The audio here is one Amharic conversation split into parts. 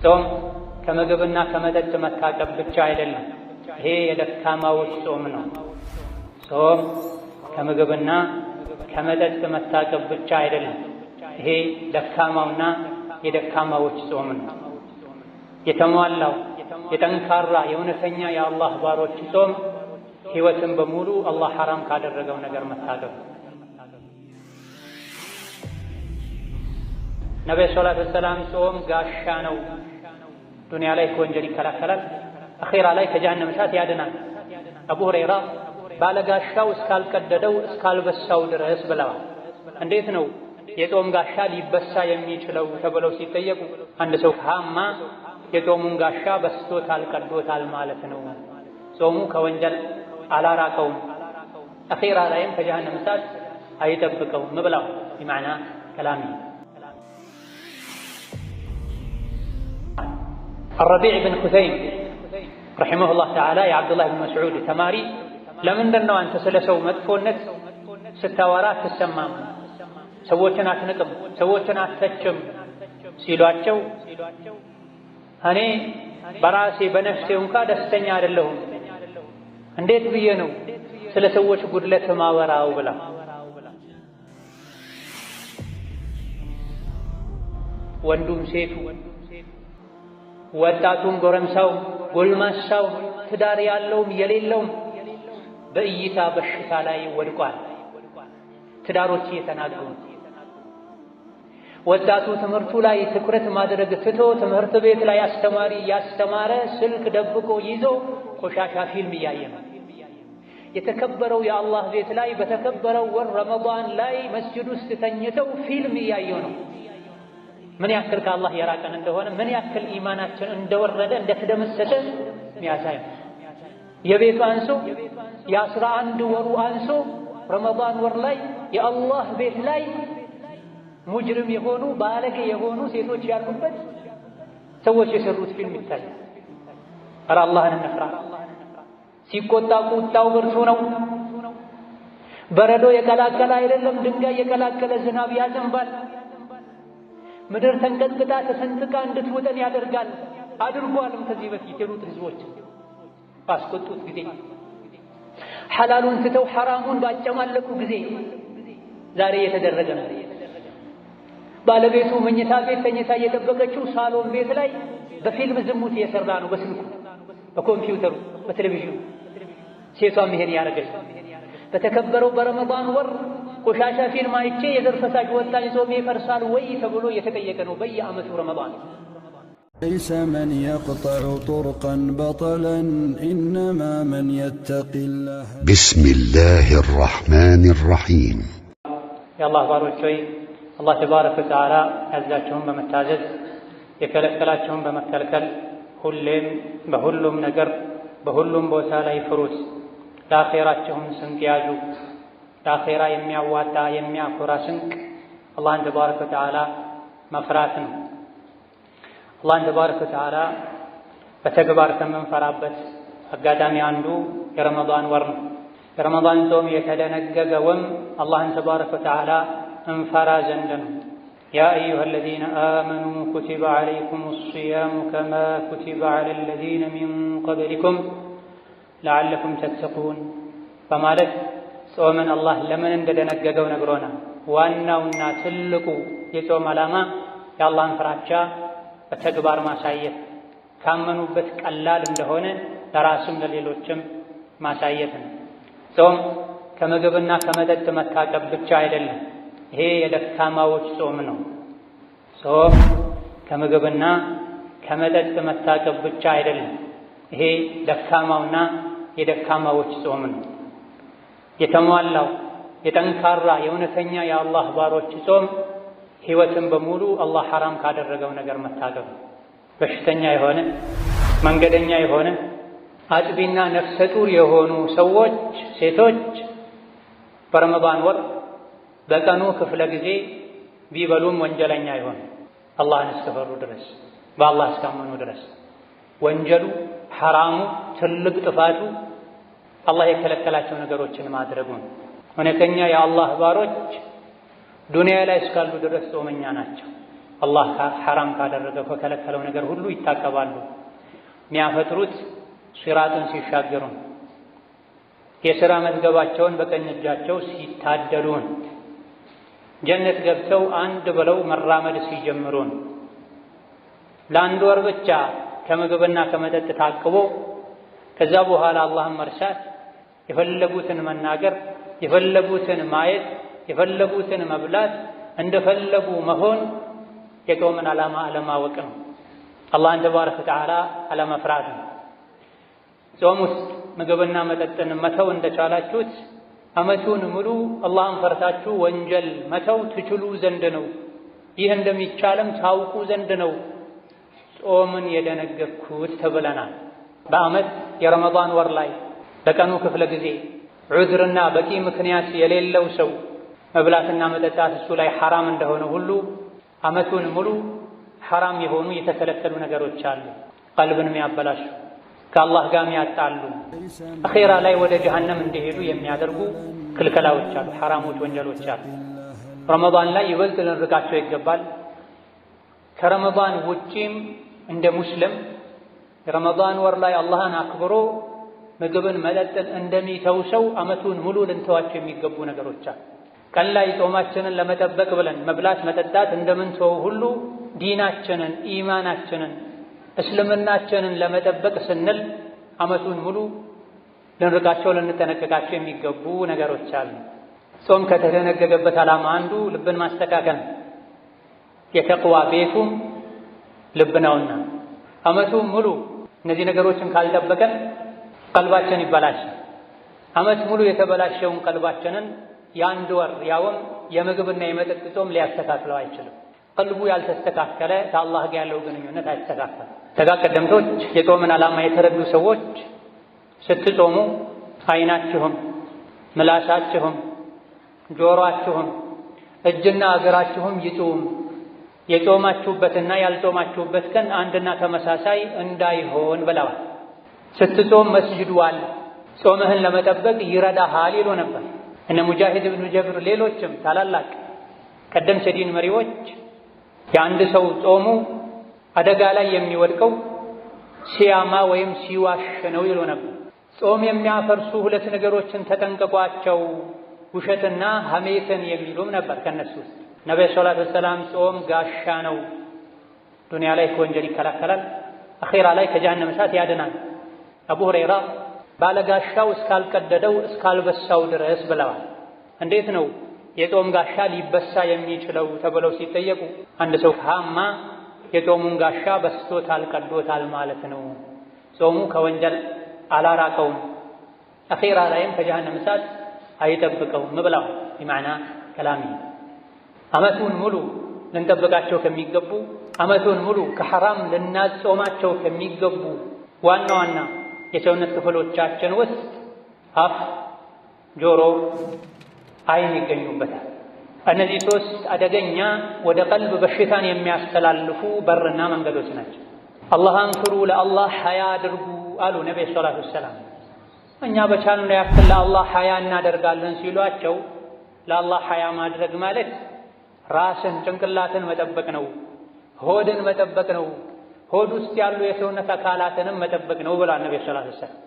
ጾም ከምግብና ከመጠጥ መታቀብ ብቻ አይደለም። ይሄ የደካማዎች ጾም ነው። ጾም ከምግብና ከመጠጥ መታቀብ ብቻ አይደለም። ይሄ ደካማውና የደካማዎች ጾም ነው። የተሟላው የጠንካራ የእውነተኛ የአላህ ባሮች ጾም ሕይወትን በሙሉ አላህ ሐራም ካደረገው ነገር መታቀብ። ነብዩ ሰለላሁ ዐለይሂ ወሰለም ጾም ጋሻ ነው። ዱንያ ላይ ከወንጀል ይከላከላል፣ አኺራ ላይ ከጀሃነም እሳት ያድናል። አቡ ሁረይራ ባለጋሻው እስካልቀደደው እስካልበሳው ድረስ ብለዋል። እንዴት ነው የጾም ጋሻ ሊበሳ የሚችለው ተብለው ሲጠየቁ አንድ ሰው ሃማ የጾሙን ጋሻ በስቶታል ቀዶታል ማለት ነው። ጾሙ ከወንጀል አላራቀውም፣ አኺራ ላይም ከጀሃነም እሳት አይጠብቀውም ብለዋል። በማዕና ከላሚ الربيع بن خثيم رحمه الله تعالى يا عبد الله بن مسعود تماري ለምንድን ነው አንተ ስለ ሰው መጥፎነት ስታወራ ትሰማም፣ ሰዎችን አትንቅም፣ ሰዎችን አትተችም ሲሏቸው እኔ በራሴ በነፍሴ እንኳን ደስተኛ አይደለሁም፣ እንዴት ብዬ ነው ስለ ሰዎች ጉድለት ማወራው ብላ ወንዱም ሴቱ ወጣቱም ጎረምሳው ጎልማሳው ትዳር ያለውም የሌለውም በእይታ በሽታ ላይ ወድቋል። ትዳሮች እየተናጉ ወጣቱ ትምህርቱ ላይ ትኩረት ማድረግ ትቶ ትምህርት ቤት ላይ አስተማሪ ያስተማረ ስልክ ደብቆ ይዞ ቆሻሻ ፊልም እያየ ነው። የተከበረው የአላህ ቤት ላይ በተከበረው ወር ረመዳን ላይ መስጂድ ውስጥ ተኝተው ፊልም እያየው ነው። ምን ያክል ከአላህ የራቀን እንደሆነ ምን ያክል ኢማናችን እንደወረደ እንደተደመሰሰ የሚያሳይ የቤቱ አንሶ የ11 ወሩ አንሶ ረመዳን ወር ላይ የአላህ ቤት ላይ ሙጅሪም የሆኑ ባለጌ የሆኑ ሴቶች ያሉበት ሰዎች የሰሩት ፊልም ይታያል። ኧረ አላህን እንፍራ። ሲቆጣ ቁጣው ብርቱ ነው። በረዶ የቀላቀለ አይደለም፣ ድንጋይ የቀላቀለ ዝናብ ያዘንባል። ምድር ተንቀጥቅጣ ተሰንጥቃ እንድትወጠን ያደርጋል። አድርጓልም ከዚህ በፊት የሉት ህዝቦች ባስቆጡት ጊዜ ሐላሉን ትተው ሐራሙን ባጨማለቁ ጊዜ ዛሬ የተደረገ ነው። ባለቤቱ መኝታ ቤት ተኝታ እየጠበቀችው ሳሎን ቤት ላይ በፊልም ዝሙት እየሰራ ነው። በስልኩ በኮምፒውተሩ በቴሌቪዥኑ ሴቷም ይሄን ያደረገች በተከበረው በረመዳን ወር ቆሻሻ ፊልም አይቼ የዘር ፈሳሽ ወጣኝ ጾሜ ይፈርሳል ወይ ተብሎ እየተጠየቀ ነው በየዓመቱ ረመዳን። ليس من يقطع طرقا بطلا إنما من يتقي الله. بسم الله الرحمن الرحيم. يا الله ባሮች ሆይ አላህ ተባረከ ወተዓላ ያዛቸውን በመታዘዝ የከለከላቸውን በመከልከል ሁሌም በሁሉም ነገር በሁሉም ቦታ ላይ ፍሩት። ለአኺራችሁም ስንቅ ያዙ። ለአኺራ የሚያዋጣ የሚያኮራ ስንቅ አላህን ተባረከ ወተዓላ መፍራት ነው። አላህን ተባረከ ወተዓላ በተግባር ከምንፈራበት አጋጣሚ አንዱ የረመዳን ወር ነው። የረመዳን ጾም የተደነገገውም አላህን ተባረከ ወተዓላ እንፈራ ዘንድ ነው። ያ አዩሃ አለዚነ አመኑ ኩቲበ ዐለይኩሙ ሲያሙ ከማ ኩቲበ ዐለ ለዚነ ሚን ቀብሊኩም ለዐለኩም ተተቁን በማለት ጾምን አላህ ለምን እንደደነገገው ነግሮናል። ዋናውና ትልቁ የጾም ዓላማ የአላህን ፍራቻ በተግባር ማሳየት፣ ካመኑበት ቀላል እንደሆነ ለራስም ለሌሎችም ማሳየት ነው። ጾም ከምግብና ከመጠጥ መታቀብ ብቻ አይደለም። ይሄ የደካማዎች ጾም ነው። ጾም ከምግብና ከመጠጥ መታቀብ ብቻ አይደለም። ይሄ ደካማውና የደካማዎች ጾም ነው። የተሟላው የጠንካራ የእውነተኛ የአላህ ባሮች ጾም ሕይወትን በሙሉ አላህ ሐራም ካደረገው ነገር መታቀብ። በሽተኛ የሆነ መንገደኛ የሆነ አጥቢና ነፍሰ ጡር የሆኑ ሰዎች ሴቶች በረመዳን ወር በቀኑ ክፍለ ጊዜ ቢበሉም ወንጀለኛ ይሆን አላህን እስከፈሩ ድረስ በአላህ እስካመኑ ድረስ ወንጀሉ ሐራሙ ትልቅ ጥፋቱ አላህ የከለከላቸው ነገሮችን ማድረጉን። እውነተኛ የአላህ ባሮች ዱንያ ላይ እስካሉ ድረስ ጾመኛ ናቸው። አላህ ሐራም ካደረገው ከከለከለው ነገር ሁሉ ይታቀባሉ። የሚያፈጥሩት ሲራጥን ሲሻገሩ፣ የሥራ መዝገባቸውን በቀኝ እጃቸው ሲታደሉን፣ ጀነት ገብተው አንድ ብለው መራመድ ሲጀምሩን፣ ለአንድ ወር ብቻ ከምግብና ከመጠጥ ታቅቦ ከዛ በኋላ አላህን መርሳት፣ የፈለጉትን መናገር፣ የፈለጉትን ማየት፣ የፈለጉትን መብላት፣ እንደፈለጉ መሆን የጾምን ዓላማ አለማወቅ ነው። አላህን ተባረከ ወተዓላ አለመፍራት ነው። ጾም ውስጥ ምግብና መጠጥን መተው እንደቻላችሁት ዓመቱን ሙሉ አላህን ፈርታችሁ ወንጀል መተው ትችሉ ዘንድ ነው። ይህ እንደሚቻልም ታውቁ ዘንድ ነው ጾምን የደነገግኩት ተብለናል። በዓመት የረመዳን ወር ላይ በቀኑ ክፍለ ጊዜ ዑዝርና በቂ ምክንያት የሌለው ሰው መብላትና መጠጣት እሱ ላይ ሐራም እንደሆነ ሁሉ ዓመቱን ሙሉ ሐራም የሆኑ የተከለከሉ ነገሮች አሉ። ቀልብን የሚያበላሹ፣ ከአላህ ጋር የሚያጣሉ፣ አኼራ ላይ ወደ ጀሃነም እንዲሄዱ የሚያደርጉ ክልከላዎች አሉ፣ ሐራሞች፣ ወንጀሎች አሉ። ረመዳን ላይ ይበልጥ ልንርቃቸው ይገባል። ከረመዳን ውጪም እንደ ሙስሊም ረመዳን ወር ላይ አላህን አክብሮ ምግብን መጠጥን እንደሚተው ሰው ዓመቱን ሙሉ ልንተዋቸው የሚገቡ ነገሮች አሉ። ቀን ላይ ጾማችንን ለመጠበቅ ብለን መብላት መጠጣት እንደምንተው ሁሉ ዲናችንን፣ ኢማናችንን፣ እስልምናችንን ለመጠበቅ ስንል ዓመቱን ሙሉ ልንርቃቸው ልንጠነቀቃቸው የሚገቡ ነገሮች አሉ። ጾም ከተደነገገበት ዓላማ አንዱ ልብን ማስተካከል፣ የተቅዋ ቤቱም ልብ ነውና ዓመቱን ሙሉ እነዚህ ነገሮችን ካልጠበቀን ቀልባችን ይበላሻል። ዓመት ሙሉ የተበላሸውን ቀልባችንን የአንድ ወር ያውም የምግብና የመጠጥ ጾም ሊያስተካክለው አይችልም። ቀልቡ ያልተስተካከለ ከአላህ ጋር ያለው ግንኙነት አይስተካከልም። ደጋ ቀደምቶች የጾምን ዓላማ የተረዱ ሰዎች ስትጾሙ ዓይናችሁም፣ ምላሳችሁም፣ ጆሮአችሁም፣ እጅና እግራችሁም ይጹም፣ የጾማችሁበትና ያልጾማችሁበት ቀን አንድና ተመሳሳይ እንዳይሆን ብለዋል። ስትጾም መስጅድ ዋል፣ ጾምህን ለመጠበቅ ይረዳሃል ይሉ ነበር እነ ሙጃሂድ ብኑ ጀብር፣ ሌሎችም ታላላቅ ቀደምት የዲን መሪዎች የአንድ ሰው ጾሙ አደጋ ላይ የሚወድቀው ሲያማ ወይም ሲዋሽ ነው ይሉ ነበር። ጾም የሚያፈርሱ ሁለት ነገሮችን ተጠንቀቋቸው፣ ውሸትና ሐሜትን የሚሉም ነበር። ከነሱ ውስጥ ነብዩ ሰለላሁ ዐለይሂ ወሰለም ጾም ጋሻ ነው፣ ዱንያ ላይ ከወንጀል ይከላከላል፣ አኺራ ላይ ከጀሃነም እሳት ያድናል። አቡ ሁረይራ ባለጋሻው እስካልቀደደው እስካልበሳው ድረስ ብለዋል። እንዴት ነው የጾም ጋሻ ሊበሳ የሚችለው ተብለው ሲጠየቁ አንድ ሰው ሃማ የጾሙን ጋሻ በስቶታል ቀዶታል ማለት ነው፣ ጾሙ ከወንጀል አላራቀውም፣ አኺራ ላይም ከጀሃነም እሳት አይጠብቀውም ብለዋል። በማዕና ከላሚ ዓመቱን ሙሉ ልንጠብቃቸው ከሚገቡ ዓመቱን ሙሉ ከሐራም ልናጾማቸው ከሚገቡ ዋና ዋና የሰውነት ክፍሎቻችን ውስጥ አፍ፣ ጆሮ፣ አይን ይገኙበታል። እነዚህ ሶስት አደገኛ ወደ ቀልብ በሽታን የሚያስተላልፉ በርና መንገዶች ናቸው። አላህን ፍሩ፣ ለአላህ ሐያ አድርጉ አሉ ነብዩ ሰለላሁ ዐለይሂ ወሰለም። እኛ በቻልነው ያክል ለአላህ ሐያ እናደርጋለን ሲሏቸው ለአላህ ሐያ ማድረግ ማለት ራስን ጭንቅላትን መጠበቅ ነው፣ ሆድን መጠበቅ ነው፣ ሆድ ውስጥ ያሉ የሰውነት አካላትንም መጠበቅ ነው ብሏል ነብዩ ሰለላሁ ዐለይሂ ወሰለም።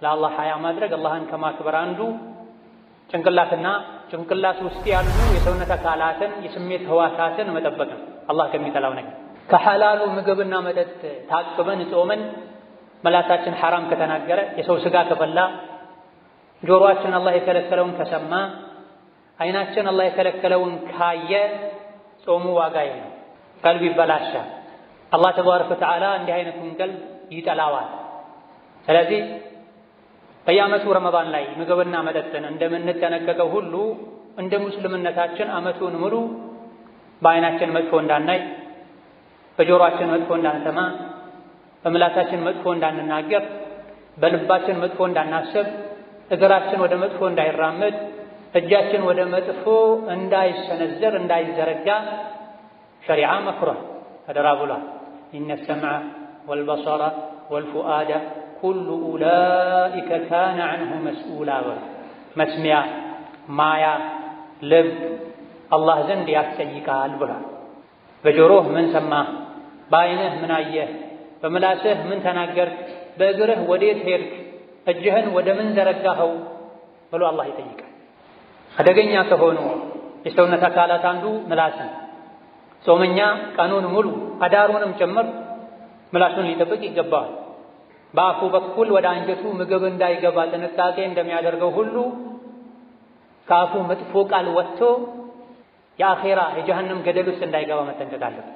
ለአላህ ሐያ ማድረግ አላህን ከማክበር አንዱ ጭንቅላትና ጭንቅላት ውስጥ ያሉ የሰውነት አካላትን የስሜት ህዋሳትን መጠበቅ ነው፣ አላህ ከሚጠላው ነገር። ከሐላሉ ምግብና መጠጥ ታቅበን ጾመን መላሳችን ሐራም ከተናገረ፣ የሰው ስጋ ከበላ፣ ጆሮአችን አላህ የከለከለውን ከሰማ፣ አይናችን አላህ የከለከለውን ካየ ጾሙ ዋጋ የለው፣ ቀልብ ይበላሻል። አላህ ተባረከ ወተዓላ እንዲህ አይነቱን ቀልብ ይጠላዋል። ስለዚህ በየዓመቱ ረመዳን ላይ ምግብና መጠጥን እንደምንጠነቀቀው ሁሉ እንደ ሙስልምነታችን ዓመቱን ሙሉ በአይናችን መጥፎ እንዳናይ፣ በጆሮአችን መጥፎ እንዳንሰማ፣ በምላሳችን መጥፎ እንዳንናገር፣ በልባችን መጥፎ እንዳናስብ፣ እግራችን ወደ መጥፎ እንዳይራመድ፣ እጃችን ወደ መጥፎ እንዳይሰነዘር እንዳይዘረጋ ሸሪዓ መክሯል፣ አደራ ብሏል። ኢነ ሰምዐ ወልበሰረ ወልፉአደ ኩሉ ኡላኢከ ካነ ዐንሁ መስኡላ ብሏል። መስሚያ፣ ማያ፣ ልብ አላህ ዘንድ ያስጠይቃል ብሏል። በጆሮህ ምን ሰማህ? በዓይንህ ምን አየህ? በምላስህ ምን ተናገርክ? በእግርህ ወዴት ሄድክ? እጅህን ወደ ምን ዘረጋኸው ብሎ አላህ ይጠይቃል። አደገኛ ከሆኑ የሰውነት አካላት አንዱ ምላስን። ጾመኛ ቀኑን ሙሉ አዳሩንም ጭምር ምላሱን ሊጠብቅ ይገባዋል። በአፉ በኩል ወደ አንጀቱ ምግብ እንዳይገባ ጥንቃቄ እንደሚያደርገው ሁሉ ከአፉ መጥፎ ቃል ወጥቶ የአኼራ የጀሃነም ገደል ውስጥ እንዳይገባ መጠንቀቅ አለበት።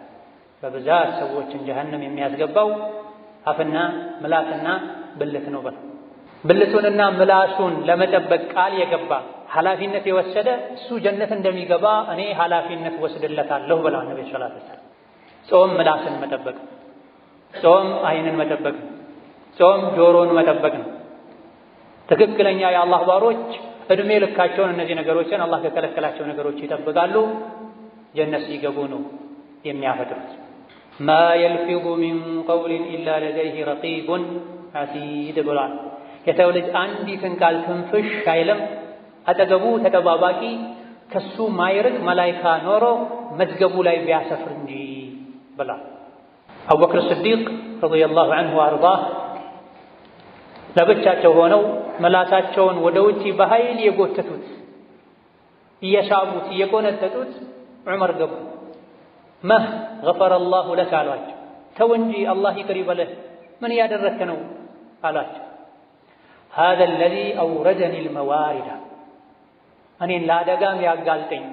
በብዛት ሰዎችን ጀሃነም የሚያስገባው አፍና ምላስና ብልት ነው። ብልቱንና ምላሱን ለመጠበቅ ቃል የገባ ኃላፊነት የወሰደ እሱ ጀነት እንደሚገባ እኔ ኃላፊነት ወስድለታለሁ ብለዋል ነብዩ ሰለላሁ ዐለይሂ ወሰለም። ጾም ምላስን መጠበቅ፣ ጾም ዓይንን መጠበቅ፣ ጾም ጆሮን መጠበቅ ነው። ትክክለኛ የአላህ ባሮች እድሜ ልካቸውን እነዚህ ነገሮችን አላህ ከከለከላቸው ነገሮች ይጠብቃሉ። ጀነት ሲገቡ ነው የሚያፈጥሩት። ማ የልፊዙ ሚን ቀውሊን ኢላ ለደይሂ ረቂቡን ዐቲድ ብሏል። የሰው ልጅ አንዲትን ቃል ትንፍሽ አይልም አጠገቡ ተጠባባቂ ከሱ ማይርቅ መላይካ ኖሮ መዝገቡ ላይ ቢያሰፍር እንጂ ብሏል። አቡበክር ስዲቅ ረዲየላሁ ዐንሁ ወአርዳህ ለብቻቸው ሆነው መላሳቸውን ወደ ውጪ በኃይል የጎተቱት እየሳቡት እየቆነጠጡት ዑመር ገቡ። መህ ገፈረ ላሁ ለክ አሏቸው። ተው እንጂ አላህ ይቅር ይበልህ፣ ምን እያደረክ ነው አሏቸው። ሃዛ አለዚ አውረደኒ ልመዋሪዳ፣ እኔን ለአደጋም ያጋልጠኝ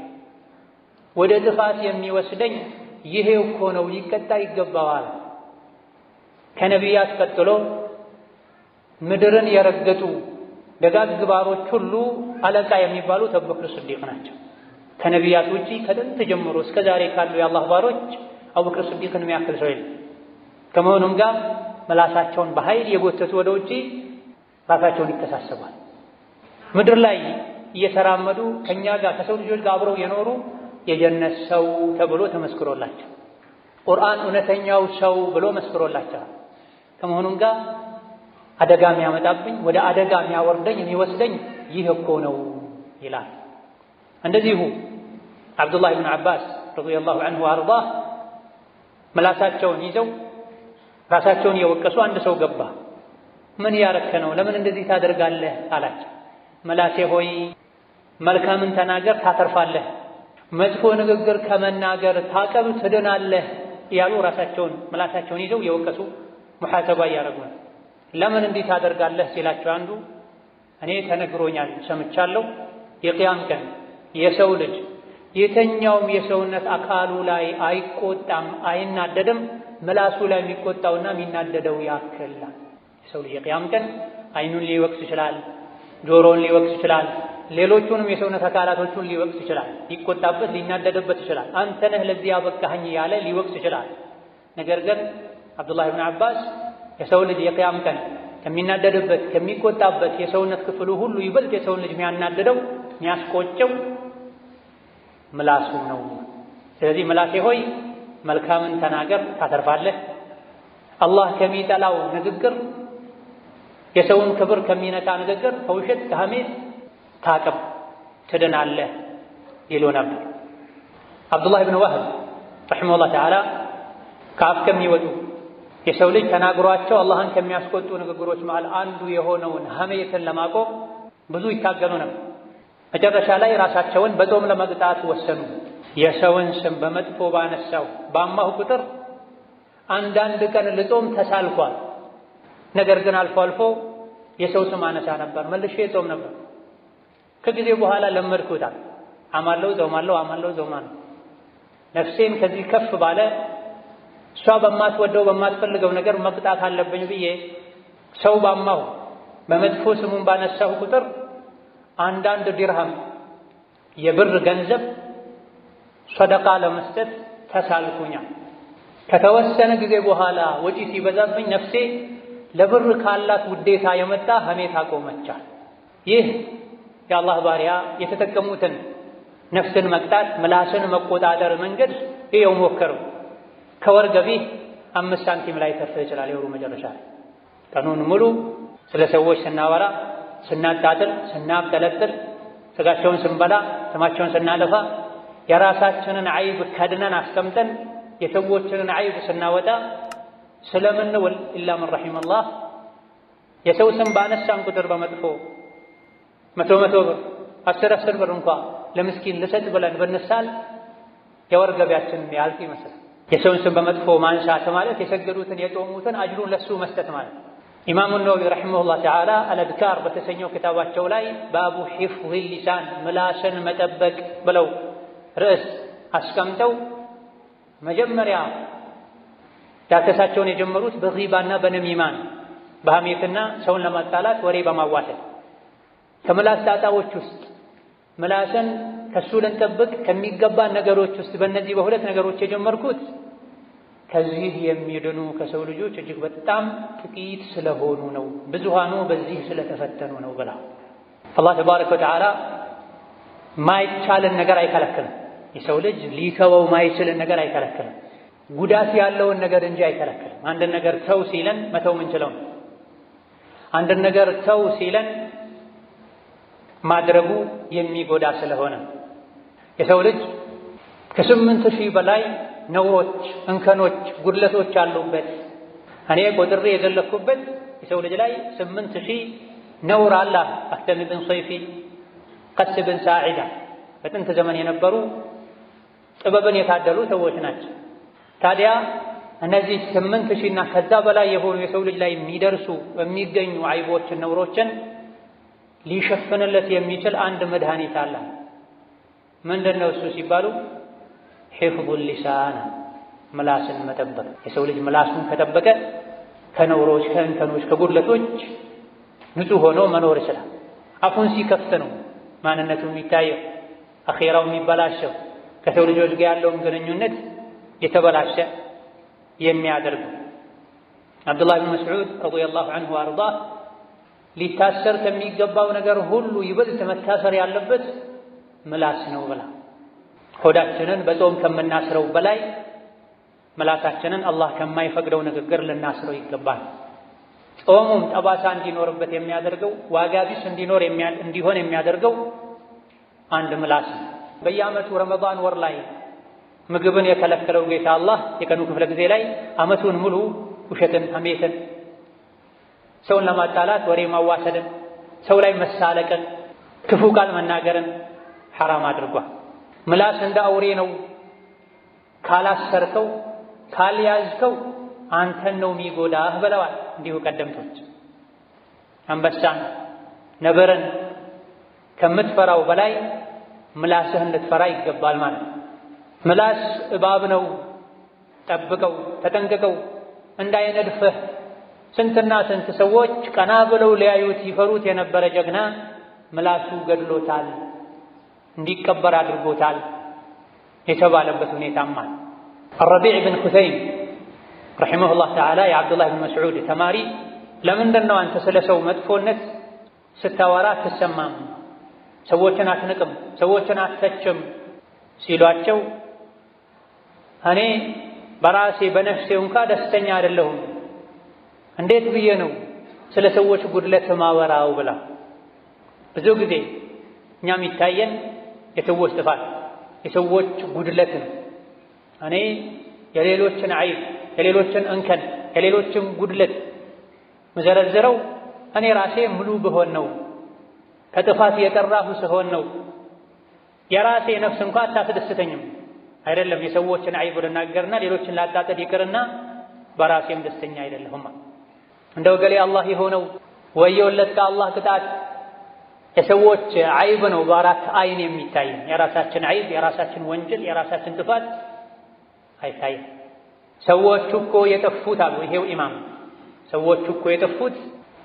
ወደ ጥፋት የሚወስደኝ ይሄ እኮ ነው፣ ሊቀጣ ይገባዋል። ከነቢያት ቀጥሎ ምድርን የረገጡ ደጋግ ግባሮች ሁሉ አለቃ የሚባሉት አቡበክር ስዲቅ ናቸው። ከነቢያት ውጪ ከጥንት ጀምሮ እስከ ዛሬ ካሉ የአላህ ባሮች አቡበክር ስዲቅን የሚያክል ሰው የለም። ከመሆኑም ጋር መላሳቸውን በኃይል የጎተቱ ወደ ውጪ ራሳቸውን ይተሳሰባል። ምድር ላይ እየተራመዱ ከኛ ጋር ከሰው ልጆች ጋር አብረው የኖሩ የጀነት ሰው ተብሎ ተመስክሮላቸው ቁርአን እውነተኛው ሰው ብሎ መስክሮላቸዋል። ከመሆኑም ጋር አደጋ የሚያመጣብኝ ወደ አደጋ የሚያወርደኝ የሚወስደኝ ይህ እኮ ነው ይላል። እንደዚሁ አብዱላህ ብን አባስ ረዲየላሁ ዐንሁ ወአርዳህ ምላሳቸውን ይዘው ራሳቸውን የወቀሱ አንድ ሰው ገባ። ምን ያረከ ነው? ለምን እንደዚህ ታደርጋለህ አላቸው። መላሴ ሆይ መልካምን ተናገር ታተርፋለህ፣ መጥፎ ንግግር ከመናገር ታቀብ ትድናለህ ያሉ ራሳቸውን ምላሳቸውን ይዘው የወቀሱ ሙሐሰባ እያደረጉ ነው። ለምን እንዲህ ታደርጋለህ ሲላቸው አንዱ እኔ ተነግሮኛል ሰምቻለሁ፣ የቂያም ቀን የሰው ልጅ የተኛውም የሰውነት አካሉ ላይ አይቆጣም አይናደድም ምላሱ ላይ የሚቆጣውና የሚናደደው ያክላል። የሰው ልጅ የቂያም ቀን አይኑን ሊወቅስ ይችላል፣ ጆሮውን ሊወቅስ ይችላል፣ ሌሎቹንም የሰውነት አካላቶቹን ሊወቅስ ይችላል፣ ሊቆጣበት ሊናደድበት ይችላል። አንተ ነህ ለዚህ ያበቃኸኝ ያለ ሊወቅስ ይችላል። ነገር ግን አብዱላህ ብን አባስ የሰው ልጅ የቂያም ቀን ከሚናደድበት ከሚቆጣበት የሰውነት ክፍሉ ሁሉ ይበልጥ የሰውን ልጅ የሚያናድደው የሚያስቆጨው ምላሱ ነው። ስለዚህ ምላሴ ሆይ መልካምን ተናገር ታተርፋለህ፣ አላህ ከሚጠላው ንግግር የሰውን ክብር ከሚነካ ንግግር ከውሸት ከሐሜት ታቀብ ትድናለህ ይሉ ነበር። አብዱላህ ብን ወህብ ረሒመሁላህ ተዓላ ከአፍ ከሚወጡ የሰው ልጅ ተናግሯቸው አላህን ከሚያስቆጡ ንግግሮች መሃል አንዱ የሆነውን ሐሜትን ለማቆም ብዙ ይታገሉ ነበር። መጨረሻ ላይ ራሳቸውን በጾም ለመቅጣት ወሰኑ። የሰውን ስም በመጥፎ ባነሳው ባማሁ ቁጥር አንዳንድ ቀን ልጾም ተሳልኳል። ነገር ግን አልፎ አልፎ የሰው ስም አነሳ ነበር፣ መልሼ ጾም ነበር። ከጊዜ በኋላ ለመድኩታል። አማለው ጾማለሁ፣ አማለው ጾማለሁ። ነፍሴን ከዚህ ከፍ ባለ እሷ በማትወደው በማትፈልገው ነገር መቅጣት አለብኝ ብዬ ሰው ባማሁ በመጥፎ ስሙን ባነሳሁ ቁጥር አንዳንድ ዲርሃም የብር ገንዘብ ሰደቃ ለመስጠት ተሳልኩኛል። ከተወሰነ ጊዜ በኋላ ወጪ ሲበዛብኝ ነፍሴ ለብር ካላት ውዴታ የመጣ ሐሜት አቆመቻል። ይህ የአላህ ባሪያ የተጠቀሙትን ነፍስን መቅጣት ምላስን መቆጣጠር መንገድ ይኸው ሞከረው። ከወር ገቢህ 5 ሳንቲም ላይ ተርፍ ይችላል። የወሩ መጨረሻ ላይ ቀኑን ሙሉ ስለ ሰዎች ስናወራ ስናጣጥል ስናብጠለጥል ስጋቸውን ስንበላ ስማቸውን ስናጠፋ የራሳችንን አይብ ከድነን አስቀምጠን የሰዎችን ዐይብ ስናወጣ ስለምን ነው ኢላ መን ረሒመላህ የሰው ስም ባነሳን ቁጥር በመጥፎ 100 ብር 10 ብር እንኳ ለምስኪን ልሰጥ ብለን ብንሳል የወር ገቢያችን ያልቅ ይመስላል። የሰውን ስም በመጥፎ ማንሳት ማለት የሰገዱትን የጾሙትን አጅሩን ለሱ መስጠት ማለት። ኢማሙ ነወዊ ረሒመሁላህ ተዓላ አልአዝካር በተሰኘው ክታባቸው ላይ ባቡ ሒፍዝ ሊሳን ምላስን መጠበቅ ብለው ርዕስ አስቀምጠው መጀመሪያ ዳሰሳቸውን የጀመሩት በጊባና በነሚማን በሐሜትና ሰውን ለማጣላት ወሬ በማዋሰድ ከምላስ ጣጣዎች ውስጥ ምላስን ከሱ ልንጠብቅ ከሚገባን ነገሮች ውስጥ በእነዚህ በሁለት ነገሮች የጀመርኩት ከዚህ የሚድኑ ከሰው ልጆች እጅግ በጣም ጥቂት ስለሆኑ ነው፣ ብዙሃኑ በዚህ ስለተፈተኑ ነው ብላ አላህ ተባረከ ወተዓላ ማይቻልን ነገር አይከለክልም። የሰው ልጅ ሊተወው ማይችልን ነገር አይከለክልም። ጉዳት ያለውን ነገር እንጂ አይከለክልም። አንድን ነገር ተው ሲለን መተው ምንችለው ነው። አንድን ነገር ተው ሲለን ማድረጉ የሚጎዳ ስለሆነ የሰው ልጅ ከ8000 በላይ ነውሮች፣ እንከኖች፣ ጉድለቶች አሉበት። እኔ ቆጥሬ የዘለኩበት የሰው ልጅ ላይ 8000 ነውር አለ። አህተም ብን ሰይፊ፣ ቀስ ብን ሳዒዳ በጥንት ዘመን የነበሩ ጥበብን የታደሉ ሰዎች ናቸው። ታዲያ እነዚህ 8000 እና ከዛ በላይ የሆኑ የሰው ልጅ ላይ የሚደርሱ የሚገኙ አይቦችን፣ ነውሮችን ሊሸፍንለት የሚችል አንድ መድኃኒት አለ። ምንድነው እሱ ሲባሉ ሒፍዙ ሊሳን ምላስን መጠበቅ። የሰው ልጅ ምላሱን ከጠበቀ ከነውሮች፣ ከእንከኖች፣ ከጉድለቶች ንጹህ ሆኖ መኖር ይችላል። አፉን ሲከፍት ነው ማንነቱ የሚታየው፣ አኼራው የሚበላሸው፣ ከሰው ልጆች ጋር ያለውን ግንኙነት የተበላሸ የሚያደርገው። አብዱላህ ብን መስዑድ ረዲየላሁ ዐንሁ ወአርዳህ ሊታሰር ከሚገባው ነገር ሁሉ ይበልጥ መታሰር ያለበት ምላስ ነው ብላ ሆዳችንን በጾም ከምናስረው በላይ ምላሳችንን አላህ ከማይፈቅደው ንግግር ልናስረው ይገባል። ጾሙም ጠባሳ እንዲኖርበት የሚያደርገው ዋጋ ቢስ እንዲሆን የሚያደርገው አንድ ምላስ ነው። በየዓመቱ ረመዳን ወር ላይ ምግብን የከለከለው ጌታ አላህ የቀኑ ክፍለ ጊዜ ላይ ዓመቱን ሙሉ ውሸትን፣ ሐሜትን፣ ሰውን ለማጣላት ወሬ ማዋሰድን፣ ሰው ላይ መሳለቅን፣ ክፉ ቃል መናገርን ሐራም አድርጓል። ምላስ እንደ አውሬ ነው። ካላሰርከው ካልያዝከው አንተን ነው የሚጎዳህ ብለዋል እንዲሁ ቀደምቶች። አንበሳን፣ ነብርን ከምትፈራው በላይ ምላስህን ልትፈራ ይገባል ማለት ነው። ምላስ እባብ ነው። ጠብቀው፣ ተጠንቅቀው እንዳይነድፍህ። ስንትና ስንት ሰዎች ቀና ብለው ሊያዩት ይፈሩት የነበረ ጀግና ምላሱ ገድሎታል፣ እንዲቀበር አድርጎታል የተባለበት ሁኔታም አለ። አረቢዕ ብን ኹሰይም ረሒመሁላህ ተዓላ የዓብዱላህ ብን መስዑድ ተማሪ ለምንድን ነው አንተ ስለ ሰው መጥፎነት ስታወራ አትሰማም፣ ሰዎችን አትንቅም፣ ሰዎችን አትተችም ሲሏቸው እኔ በራሴ በነፍሴ እንኳ ደስተኛ አይደለሁም፣ እንዴት ብዬ ነው ስለ ሰዎች ጉድለት ማወራው ብላ። ብዙ ጊዜ እኛም ይታየን የሰዎች ጥፋት፣ የሰዎች ጉድለት ነው። እኔ የሌሎችን ዐይብ፣ የሌሎችን እንከን፣ የሌሎችን ጉድለት መዘረዝረው እኔ ራሴ ሙሉ ብሆን ነው፣ ከጥፋት የጠራሁ ስሆን ነው። የራሴ ነፍስ እንኳ አታስደስተኝም። አይደለም የሰዎችን ዐይብ ልናገርና ሌሎችን ላጣጥል ይቅርና በራሴም ደስተኛ አይደለሁም። እንደው ገሌ አላህ የሆነው ወየውለት ከአላህ ቅጣት የሰዎች ዐይብ ነው በአራት አይን የሚታይ። የራሳችን ዐይብ፣ የራሳችን ወንጀል፣ የራሳችን ጥፋት አይታይም። ሰዎቹ እኮ የጠፉት አሉ ይሄው ኢማም፣ ሰዎቹ እኮ የጠፉት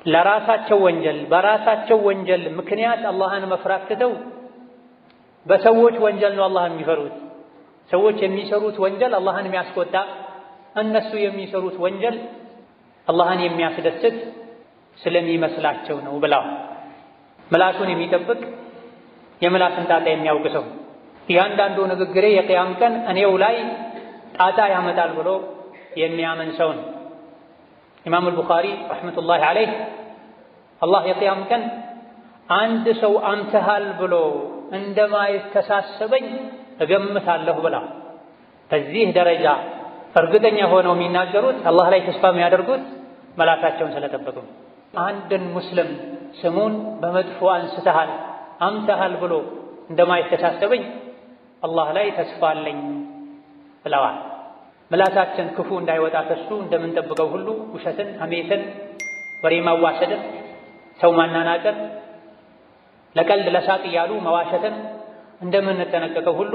ለራሳቸው ወንጀል በራሳቸው ወንጀል ምክንያት አላህን መፍራት ትተው በሰዎች ወንጀል ነው አላህን የሚፈሩት። ሰዎች የሚሰሩት ወንጀል አላህን የሚያስቆጣ፣ እነሱ የሚሰሩት ወንጀል አላህን የሚያስደስት ስለሚመስላቸው ነው ብለው ምላሱን የሚጠብቅ የምላስን ጣጣ የሚያውቅ ሰው እያንዳንዱ ንግግሬ የቅያም ቀን እኔው ላይ ጣጣ ያመጣል ብሎ የሚያምን ሰው ነው። ኢማም አልቡኻሪ ረሕመቱላሂ ዐለይህ አላህ የቅያም ቀን አንድ ሰው አምተሃል ብሎ እንደማይተሳሰበኝ እገምታለሁ ብላ በዚህ ደረጃ እርግጠኛ ሆነው የሚናገሩት አላህ ላይ ተስፋ የሚያደርጉት መላካቸውን ስለጠበቁ። አንድን ሙስሊም ስሙን በመጥፎ አንስተሃል አምተሃል ብሎ እንደማይተሳሰበኝ አላህ ላይ ተስፋ አለኝ ብለዋል። ምላሳችን ክፉ እንዳይወጣ ከሱ እንደምንጠብቀው ሁሉ ውሸትን፣ ሐሜትን፣ ወሬ ማዋሰድን፣ ሰው ማናናቅን፣ ለቀልድ ለሳቅ እያሉ መዋሸትን እንደምንጠነቀቀው ሁሉ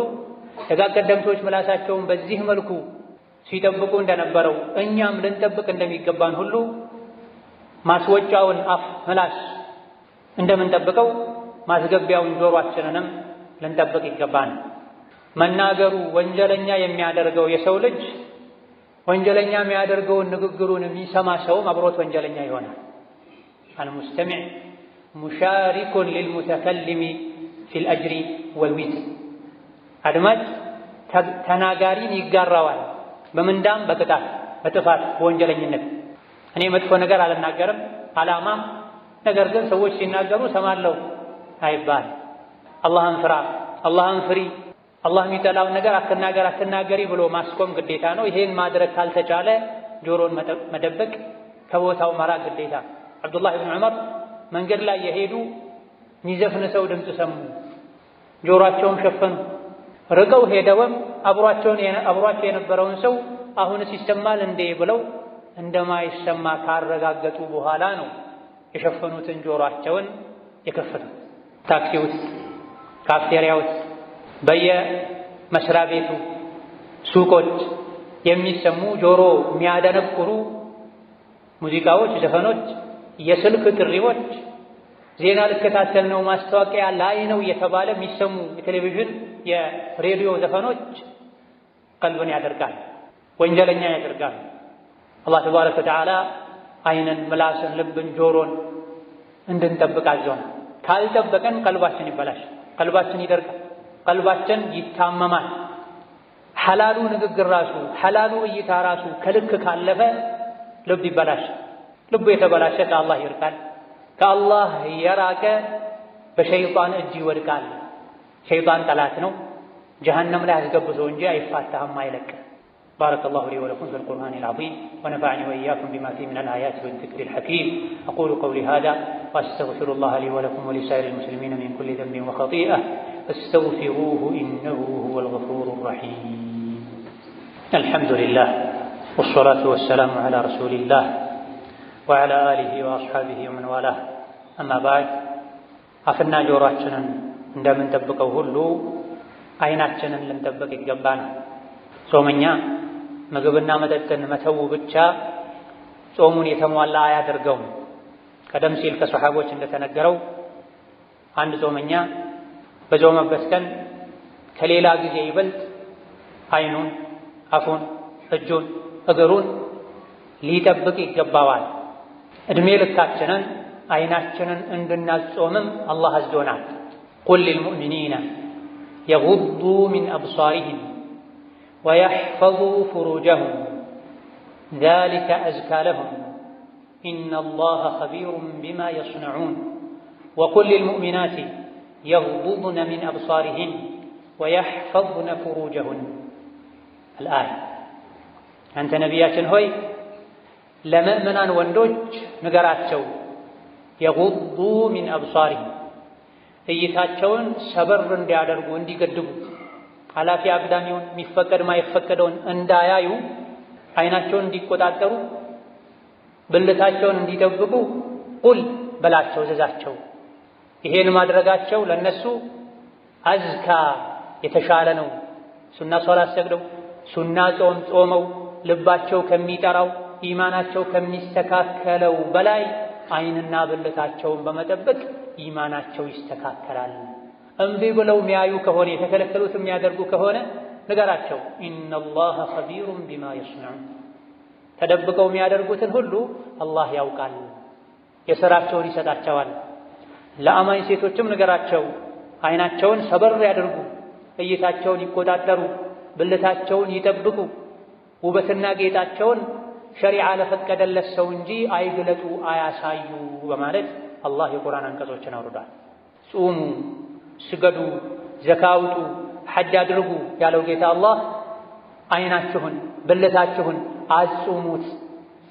ደጋግ ቀደምቶች ምላሳቸውን በዚህ መልኩ ሲጠብቁ እንደነበረው እኛም ልንጠብቅ እንደሚገባን ሁሉ ማስወጫውን አፍ ምላስ እንደምንጠብቀው ማስገቢያውን ጆሮአችንንም ልንጠብቅ ይገባን። መናገሩ ወንጀለኛ የሚያደርገው የሰው ልጅ ወንጀለኛ የሚያደርገውን ንግግሩን የሚሰማ ሰውም አብሮት ወንጀለኛ ይሆናል። አልሙስተሚዕ ሙሻሪኩን ሊልሙተከሊሚ ፊል አጅሪ ወልዊትር። አድማጭ ተናጋሪን ይጋራዋል በምንዳም በቅጣት በጥፋት በወንጀለኝነት። እኔ መጥፎ ነገር አልናገርም አላማም፣ ነገር ግን ሰዎች ሲናገሩ ሰማለሁ አይባል። አላህን ፍራ፣ አላህን ፍሪ፣ አላህ የሚጠላውን ነገር አትናገሪ ብሎ ማስቆም ግዴታ ነው። ይሄን ማድረግ ካልተቻለ ጆሮን መደበቅ ከቦታው መራቅ ግዴታ። አብዱላህ ብን ዑመር መንገድ ላይ የሄዱ የሚዘፍን ሰው ድምፅ ሰሙ፣ ጆሮአቸውን ሸፈኑ። ርቀው ሄደውም አብሯቸው የነበረውን ሰው አሁንስ ይሰማል እንዴ ብለው እንደማይሰማ ካረጋገጡ በኋላ ነው የሸፈኑትን ጆሮአቸውን የከፈቱት። ታክሲ ውስጥ፣ ካፍቴሪያ ውስጥ፣ በየመስሪያ ቤቱ፣ ሱቆች የሚሰሙ ጆሮ የሚያደነቁሩ ሙዚቃዎች፣ ዘፈኖች፣ የስልክ ጥሪዎች፣ ዜና ልከታተል ነው ማስታወቂያ ላይ ነው እየተባለ የሚሰሙ የቴሌቪዥን የሬዲዮ ዘፈኖች ቀልብን ያደርጋል፣ ወንጀለኛ ያደርጋል። አላህ ተባረከ ወተዓላ አይንን፣ ምላስን፣ ልብን፣ ጆሮን እንድንጠብቅ አዘውናል። ካልጠበቀን ቀልባችን ይበላሽ፣ ቀልባችን ይደርቃል፣ ቀልባችን ይታመማል። ሐላሉ ንግግር ራሱ ሐላሉ እይታ ራሱ ከልክ ካለፈ ልብ ይበላሽ። ልቡ የተበላሸ ከአላህ ይርቃል። ከአላህ የራቀ በሸይጣን እጅ ይወድቃል። ሸይጣን ጠላት ነው። ጀሀነም ላይ አስገብቶ እንጂ አይፋታህም፣ አይለቅም። بارك الله لي ولكم في القرآن العظيم ونفعني وإياكم بما فيه من الآيات والذكر الحكيم. أقول قولي هذا وأستغفر الله لي ولكم ولسائر المسلمين من كل ذنب وخطيئة فاستغفروه إنه هو الغفور الرحيم. الحمد لله والصلاة والسلام على رسول الله وعلى آله وأصحابه ومن والاه. أما بعد أفنا جوراتنا عندما نتبقى هلو عيناتنا لن تبقى الجبانة ጾመኛ ምግብና መጠጥን መተው ብቻ ጾሙን የተሟላ አያደርገውም። ቀደም ሲል ከሰሃቦች እንደተነገረው አንድ ጾመኛ በጾመበት ቀን ከሌላ ጊዜ ይበልጥ አይኑን፣ አፉን፣ እጁን፣ እግሩን ሊጠብቅ ይገባዋል። እድሜ ልካችንን አይናችንን እንድናጾምም አላህ አዞናል። ቁል ሊልሙእሚኒነ የጉዱ ሚን አብሳሪሂም ويحفظوا فروجهم ذلك أزكى لهم إن الله خبير بما يصنعون وقل للمؤمنات يغضضن من أبصارهن ويحفظن فروجهن. الآية أنت نبياتنا هوي لمؤمنان وندوج نقراتشو يغضوا من أبصارهم እይታቸውን ሰበር እንዲያደርጉ እንዲገድቡ ኃላፊ አግዳሚውን የሚፈቀድ ማይፈቀደውን እንዳያዩ አይናቸውን እንዲቆጣጠሩ ብልታቸውን እንዲጠብቁ ቁል በላቸው ዘዛቸው። ይሄን ማድረጋቸው ለነሱ አዝካ የተሻለ ነው። ሱና ሶላት ሰግደው ሱና ጾም ጾመው ልባቸው ከሚጠራው ኢማናቸው ከሚስተካከለው በላይ አይንና ብልታቸውን በመጠበቅ ኢማናቸው ይስተካከላል። እምቢ ብለው የሚያዩ ከሆነ የተከለከሉት የሚያደርጉ ከሆነ ንገራቸው ኢነላህ ኸቢሩን ቢማ የስነዑን፣ ተደብቀው የሚያደርጉትን ሁሉ አላህ ያውቃል፣ የሥራቸውን ይሰጣቸዋል። ለአማኝ ሴቶችም ንገራቸው አይናቸውን ሰበር ያደርጉ፣ እይታቸውን ይቆጣጠሩ፣ ብልታቸውን ይጠብቁ፣ ውበትና ጌጣቸውን ሸሪዓ ለፈቀደለት ሰው እንጂ አይግለጡ አያሳዩ በማለት አላህ የቁርአን አንቀጾችን አውርዷል። ጹሙ፣ ስገዱ፣ ዘካ አውጡ፣ ሐጅ አድርጉ ያለው ጌታ አላህ አይናችሁን ብልታችሁን አጽሙት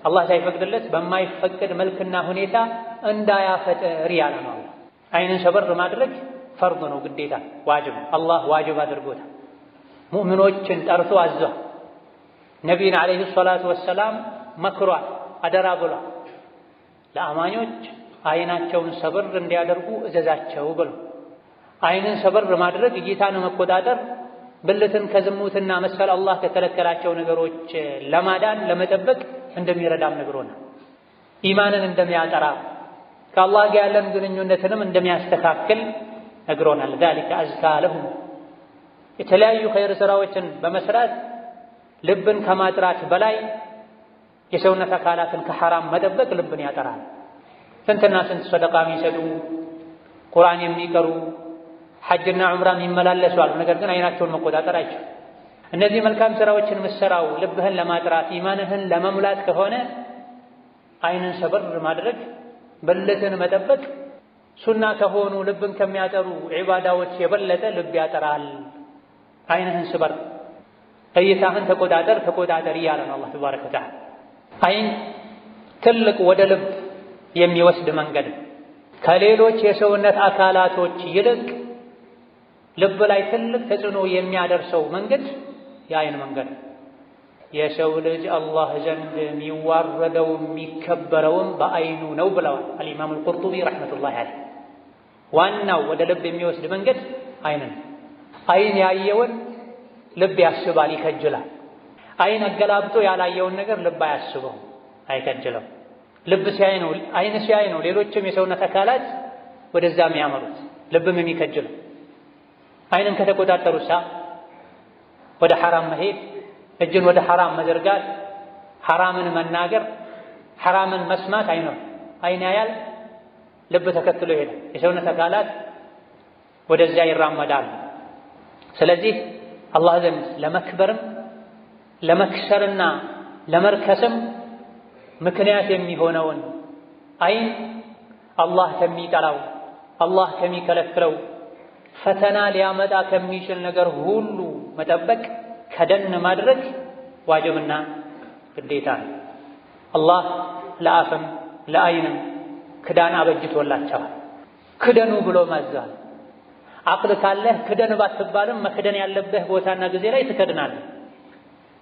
አላህ ሳይፈቅድለት በማይፈቅድ መልክና ሁኔታ እንዳያፈጥር ያለ ነው። አይንን ሰበር ማድረግ ፈርድ ነው፣ ግዴታ ዋጅብ፣ አላህ ዋጅብ አድርጎታል። ሙእሚኖችን ጠርቶ አዟል። ነቢይን ዓለይሂ ሰላቱ ወሰላም መክሯል፣ አደራ ብሏል። ለአማኞች አይናቸውን ሰበር እንዲያደርጉ እዘዛቸው ብሎ አይንን ሰበር ማድረግ እይታን መቆጣጠር ብልትን ከዝሙትና መሰል አላህ ከከለከላቸው ነገሮች ለማዳን ለመጠበቅ እንደሚረዳም ነግሮናል። ኢማንን እንደሚያጠራ ከአላህ ጋር ያለን ግንኙነትንም እንደሚያስተካክል ነግሮናል። ذلك أزكى لهم የተለያዩ ኸይር ስራዎችን በመስራት ልብን ከማጥራት በላይ የሰውነት አካላትን ከሐራም መጠበቅ ልብን ያጠራል። ስንትና ስንት ሰደቃ የሚሰጡ ቁርአን የሚቀሩ ሐጅና ዑምራ የሚመላለሱ አሉ። ነገር ግን አይናቸውን መቆጣጠር አይችሉም። እነዚህ መልካም ስራዎችን ምሰራው ልብህን ለማጥራት ኢማንህን ለመሙላት ከሆነ አይንን ሰበር ማድረግ ብልትን መጠበቅ ሱና ከሆኑ ልብን ከሚያጠሩ ዒባዳዎች የበለጠ ልብ ያጠራል። አይንህን ስበር፣ እይታህን ተቆጣጠር እያለ ነው አላህ ተባረከ ወተዓላ። አይን ትልቅ ወደ ልብ የሚወስድ መንገድ ከሌሎች የሰውነት አካላቶች ይልቅ ልብ ላይ ትልቅ ተጽዕኖ የሚያደርሰው መንገድ የአይን መንገድ። የሰው ልጅ አላህ ዘንድ የሚዋረደው የሚከበረውም በአይኑ ነው ብለዋል አልኢማም አልቁርጡቢ ረሕመቱላሂ ዐለይህ። ዋናው ወደ ልብ የሚወስድ መንገድ አይን ነው። አይን ያየውን ልብ ያስባል፣ ይከጅላል። አይን አገላብጦ ያላየውን ነገር ልብ አያስበው፣ አይከጅለው። ልብ ሲያይ ነው፣ አይን ሲያይ ነው ሌሎችም የሰውነት አካላት ወደዛ የሚያመሩት፣ ልብም የሚከጅለው። አይንን ከተቆጣጠሩሳ ወደ ሐራም መሄድ፣ እጅን ወደ ሐራም መዘርጋት፣ ሐራምን መናገር፣ ሐራምን መስማት አይኖር። አይን ያያል፣ ልብ ተከትሎ ይሄዳል። የሰውነት አካላት ወደዚያ ይራመዳሉ። ስለዚህ አላህ ዘንድ ለመክበርም ለመክሰርና ለመርከስም ምክንያት የሚሆነውን አይን አላህ ከሚጠላው አላህ ከሚከለክለው ፈተና ሊያመጣ ከሚችል ነገር ሁሉ መጠበቅ ከደን ማድረግ ዋጅብና ግዴታ ነው። አላህ ለአፍም ለአይንም ክዳን አበጅቶላቸዋል። ክደኑ ብሎ ማዟል። አቅል ካለህ ክደን ባትባልም መክደን ያለብህ ቦታና ጊዜ ላይ ትከድናለህ።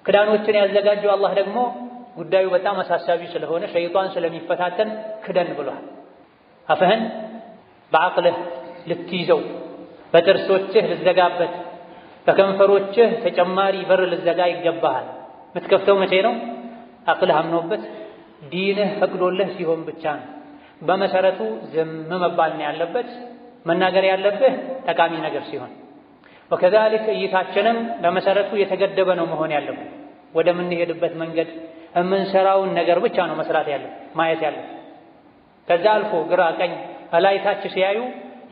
ክዳኖችን ያዘጋጀው አላህ ደግሞ ጉዳዩ በጣም አሳሳቢ ስለሆነ ሸይጣን ስለሚፈታተን ክደን ብሏል። አፍህን በአቅልህ ልትይዘው፣ በጥርሶችህ ልትዘጋበት፣ በከንፈሮችህ ተጨማሪ በር ልትዘጋ ይገባሃል። የምትከፍተው መቼ ነው? አቅልህ አምኖበት ዲንህ ፈቅዶልህ ሲሆን ብቻ ነው። በመሰረቱ ዝም መባል ነው ያለበት፣ መናገር ያለብህ ጠቃሚ ነገር ሲሆን። ወከዛሊክ እይታችንም በመሰረቱ የተገደበ ነው መሆን ያለበት። ወደምንሄድበት መንገድ የምንሰራውን ነገር ብቻ ነው መስራት ያለብን፣ ማየት ያለብን። ከዛ አልፎ ግራ ቀኝ ላይ ታች ሲያዩ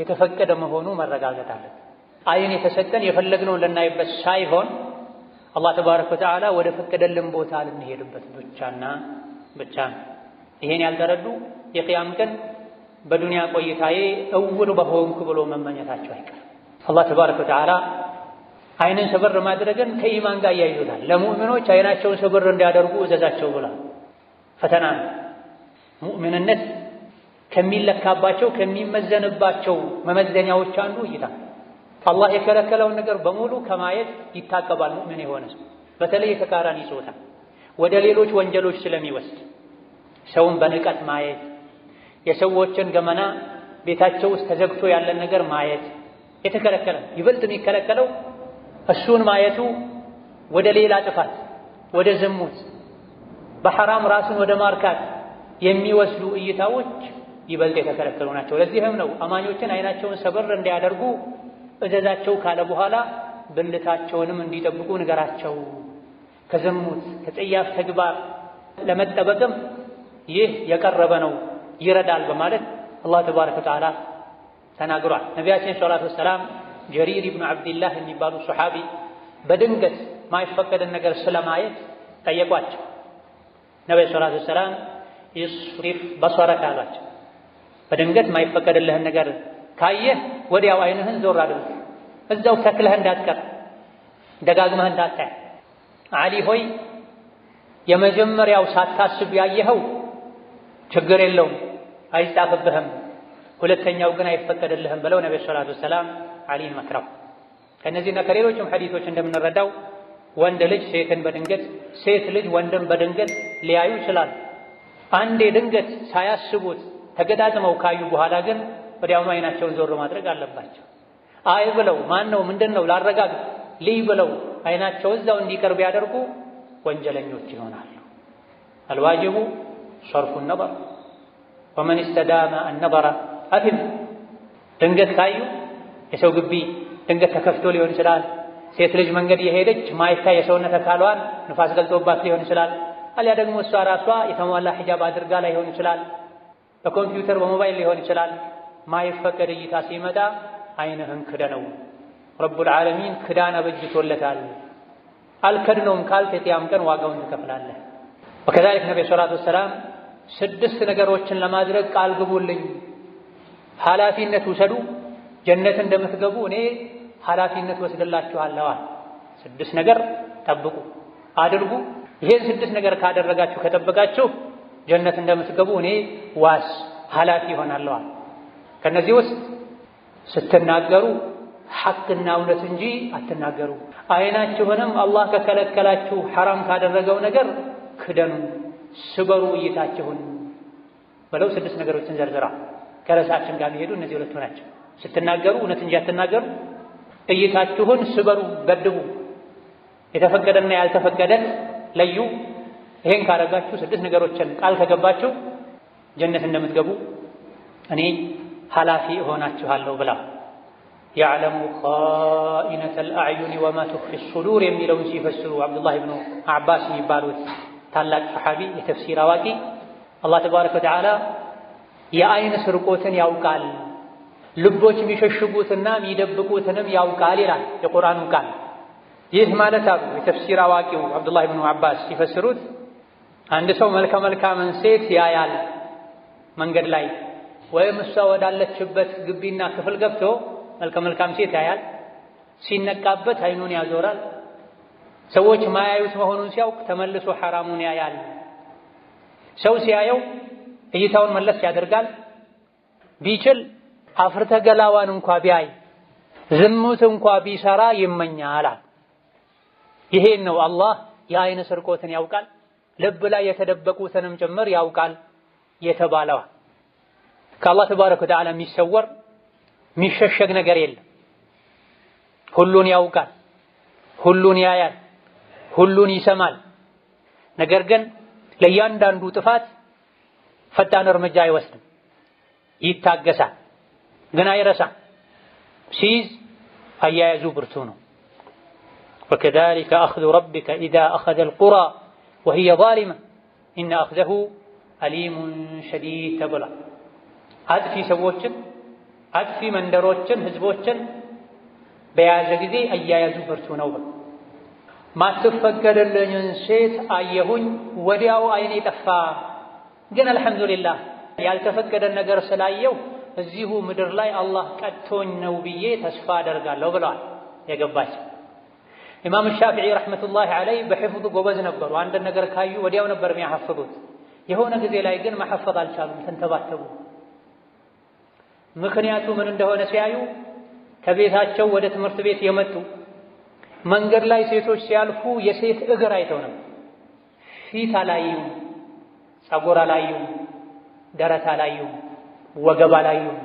የተፈቀደ መሆኑ መረጋገጥ አለብን። አይን የተሰጠን የፈለግነውን ልናይበት ሳይሆን አላህ ተባረከ ወተዓላ ወደ ፈቀደልን ቦታ ልንሄድበት ብቻና ብቻ ነው። ይሄን ያልተረዱ የቂያም ቀን በዱንያ ቆይታዬ እውር በሆንኩ ብሎ መመኘታቸው አይቀርም። አላህ ተባረከ ወተዓላ አይንን ሰበር ማድረግን ከኢማን ጋር ያያይዙታል። ለሙእሚኖች አይናቸውን ሰበር እንዲያደርጉ እዘዛቸው ብሏል። ፈተና ነው። ሙእሚንነት ከሚለካባቸው ከሚመዘንባቸው መመዘኛዎች አንዱ እይታ። አላህ የከለከለውን ነገር በሙሉ ከማየት ይታቀባል ሙእሚን የሆነ ሰው። በተለይ የተቃራኒ ጾታ ወደ ሌሎች ወንጀሎች ስለሚወስድ ሰውን በንቀት ማየት፣ የሰዎችን ገመና ቤታቸው ውስጥ ተዘግቶ ያለን ነገር ማየት የተከለከለ። ይበልጥ የሚከለከለው እሱን ማየቱ ወደ ሌላ ጥፋት፣ ወደ ዝሙት፣ በሐራም ራስን ወደ ማርካት የሚወስዱ እይታዎች ይበልጥ የተከለከሉ ናቸው። ለዚህም ነው አማኞችን አይናቸውን ሰበር እንዲያደርጉ እዘዛቸው ካለ በኋላ ብልታቸውንም እንዲጠብቁ ንገራቸው። ከዝሙት ከጸያፍ ተግባር ለመጠበቅም ይህ የቀረበ ነው፣ ይረዳል በማለት አላህ ተባረከ ወተዓላ ተናግሯል። ነቢያችን ሰለላሁ ዐለይሂ ወሰለም ጀሪር ኢብኑ ዐብድላህ የሚባሉ ሱሐቢ በድንገት ማይፈቀድን ነገር ስለማየት ጠየቋቸው። ነቢዩ ሰለላሁ ዐለይሂ ወሰለም ይስሪፍ በሰረከ አሏቸው። በድንገት ማይፈቀድልህን ነገር ካየህ ወዲያው አይንህን ዞር አድርግ፣ እዛው ተክለህ እንዳትቀር፣ ደጋግመህ እንዳታይ። ዓሊ ሆይ የመጀመሪያው ሳታስብ ያየኸው ችግር የለውም አይጻፍብህም፣ ሁለተኛው ግን አይፈቀድልህም ብለው ነብዩ ሰለላሁ ዐለይሂ ወሰለም ዓሊን መክረው። ከነዚህና ከሌሎችም ሐዲሶች እንደምንረዳው ወንድ ልጅ ሴትን በድንገት ሴት ልጅ ወንድን በድንገት ሊያዩ ይችላል። አንዴ ድንገት ሳያስቡት ተገጣጥመው ካዩ በኋላ ግን ወዲያውኑ አይናቸውን ዞር ማድረግ አለባቸው። አይ ብለው ማነው ምንድነው ላረጋግጥ ልይ ብለው አይናቸው እዛው እንዲቀርብ ያደርጉ ወንጀለኞች ይሆናሉ። አልዋጅቡ ሸርፉ ነበር ወመን استدام النظر አትም ድንገት ካዩ የሰው ግቢ ድንገት ተከፍቶ ሊሆን ይችላል። ሴት ልጅ መንገድ የሄደች ማይታይ የሰውነት አካሏን ንፋስ ገልጦባት ሊሆን ይችላል። አልያ ደግሞ እሷ ራሷ የተሟላ ሒጃብ አድርጋ ሊሆን ይችላል። በኮምፒውተር በሞባይል ሊሆን ይችላል። ማይፈቀድ እይታ ሲመጣ አይንህን ክደነው። ረቡል ዓለሚን ክዳን አበጅቶለታል። አልከድነውም ካልክ የቂያም ቀን ዋጋውን ትከፍላለህ። ወከዛሊክ ነብዩ ሰለላሁ ዐለይሂ ወሰለም 6 ነገሮችን ለማድረግ ቃል ግቡልኝ፣ ኃላፊነት ውሰዱ፣ ጀነት እንደምትገቡ እኔ ኃላፊነት ወስደላችኋለሁ። 6 ነገር ጠብቁ፣ አድርጉ። ይሄን 6 ነገር ካደረጋችሁ ከጠበቃችሁ ጀነት እንደምትገቡ እኔ ዋስ ኃላፊ ሆናለሁ። ከነዚህ ውስጥ ስትናገሩ ሐቅና እውነት እንጂ አትናገሩ። አይናችሁንም አላህ ከከለከላችሁ ሐራም ካደረገው ነገር ክደኑ፣ ስበሩ እይታችሁን ብለው 6 ነገሮችን ዘርዝራ ከረሳችን ጋር የሚሄዱ እነዚህ ሁለቱ ናቸው። ስትናገሩ እውነት እንጂ አትናገሩ፣ እይታችሁን ስበሩ፣ ገድቡ፣ የተፈቀደና ያልተፈቀደን ለዩ። ይሄን ካደረጋችሁ 6 ነገሮችን ቃል ከገባችሁ ጀነት እንደምትገቡ እኔ ኃላፊ እሆናችኋለሁ ብላ يعلم خائنة الأعين وما تخفي الصدور የሚለውን ሲፈስሩ አብዱላህ ኢብኑ አባስ የሚባሉት ታላቅ ሰሐቢ የተፍሲር አዋቂ አላህ ተባረከ ወተዓላ የአይን ስርቆትን ያውቃል፣ ልቦች የሚሸሽጉትና የሚደብቁትንም ያውቃል ይላል የቁርአኑ ቃል። ይህ ማለት አሉ የተፍሲር አዋቂው አብዱላህ ኢብኑ አባስ ሲፈስሩት አንድ ሰው መልከ መልካምን ሴት ያያል መንገድ ላይ ወይም እሷ ወዳለችበት ግቢና ክፍል ገብቶ መልከ መልካም ሴት ያያል። ሲነቃበት አይኑን ያዞራል። ሰዎች ማያዩት መሆኑን ሲያውቅ ተመልሶ ሐራሙን ያያል። ሰው ሲያየው እይታውን መለስ ያደርጋል። ቢችል አፍርተ ገላዋን እንኳ ቢያይ ዝሙት እንኳ ቢሰራ ይመኛል። ይሄን ነው አላህ የአይን ስርቆትን ያውቃል፣ ልብ ላይ የተደበቁትንም ጭምር ያውቃል የተባለው። ከአላህ ተባረከ ወተዓላ የሚሰወር የሚሸሸግ ነገር የለም። ሁሉን ያውቃል፣ ሁሉን ያያል፣ ሁሉን ይሰማል። ነገር ግን ለእያንዳንዱ ጥፋት ፈጣን እርምጃ አይወስድም፣ ይታገሳል፣ ግን አይረሳም። ሲይዝ አያያዙ ብርቱ ነው። وكذلك أخذ ربك إذا أخذ القرى وهي ظالمة إن أخذه أليم شديد ተብሏል። አጥፊ ሰዎችን አጥፊ መንደሮችን ህዝቦችን በያዘ ጊዜ አያያዙ ብርቱ ነው። ማትፈቀደልኝን ሴት አየሁኝ ወዲያው አይኔ ጠፋ፣ ግን አልሐምዱሊላህ ያልተፈቀደን ነገር ስላየው እዚሁ ምድር ላይ አላህ ቀጥቶኝ ነው ብዬ ተስፋ አደርጋለሁ ብለዋል የገባቸው። ኢማም ሻፊዒ ረሕመቱላሂ ዐለይህ በሕፍዝ ጎበዝ ነበሩ። አንድ ነገር ካዩ ወዲያው ነበር የሚያሐፍዙት። የሆነ ጊዜ ላይ ግን መሐፈዝ አልቻሉም፣ ተንተባተቡ። ምክንያቱ ምን እንደሆነ ሲያዩ ከቤታቸው ወደ ትምህርት ቤት የመጡ መንገድ ላይ ሴቶች ሲያልፉ የሴት እግር አይተው ነው። ፊት አላዩም፣ ፀጉር አላዩም፣ ደረት አላዩም፣ ወገብ አላዩም።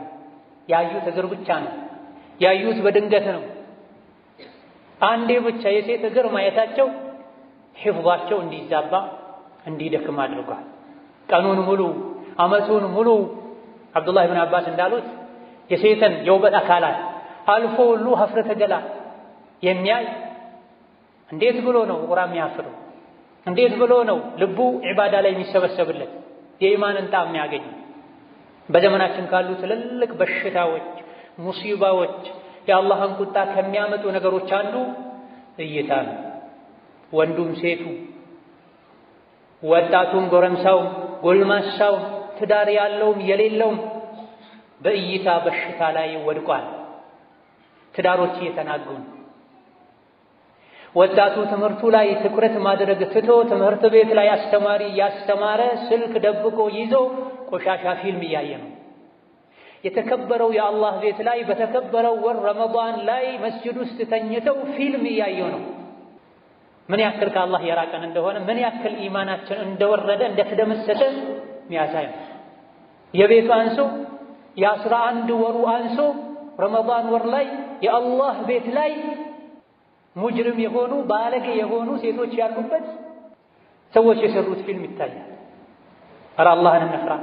ያዩት እግር ብቻ ነው። ያዩት በድንገት ነው። አንዴ ብቻ የሴት እግር ማየታቸው ሕፍዛቸው እንዲዛባ እንዲደክም አድርጓል። ቀኑን ሙሉ ዓመቱን ሙሉ አብዱላህ ኢብኑ አባስ እንዳሉት የሴትን የውበት አካላት አልፎ ሁሉ ሀፍረተ ገላ የሚያይ እንዴት ብሎ ነው ቁርአን የሚያፍረው? እንዴት ብሎ ነው ልቡ ዒባዳ ላይ የሚሰበሰብለት የኢማንን ጣዕም የሚያገኝ? በዘመናችን ካሉ ትልልቅ በሽታዎች፣ ሙሲባዎች፣ የአላህን ቁጣ ከሚያመጡ ነገሮች አንዱ እይታ ነው። ወንዱም ሴቱ፣ ወጣቱም ጎረምሳውም፣ ጎልማሳውም፣ ትዳር ያለውም የሌለውም በእይታ በሽታ ላይ ወድቋል። ትዳሮች እየተናጉ ነው። ወጣቱ ትምህርቱ ላይ ትኩረት ማድረግ ትቶ ትምህርት ቤት ላይ አስተማሪ ያስተማረ ስልክ ደብቆ ይዞ ቆሻሻ ፊልም እያየ ነው። የተከበረው የአላህ ቤት ላይ በተከበረው ወር ረመዳን ላይ መስጂድ ውስጥ ተኝተው ፊልም እያየው ነው። ምን ያክል ከአላህ የራቀን እንደሆነ ምን ያክል ኢማናችን እንደወረደ እንደተደመሰሰ የሚያሳይ ነው። የቤቱ አንሶ የ11 ወሩ አንሶ ረመዳን ወር ላይ የአላህ ቤት ላይ ሙጅሪም የሆኑ ባለጌ የሆኑ ሴቶች ያሉበት ሰዎች የሰሩት ፊልም ይታያል። ኧረ አላህን እንፍራ።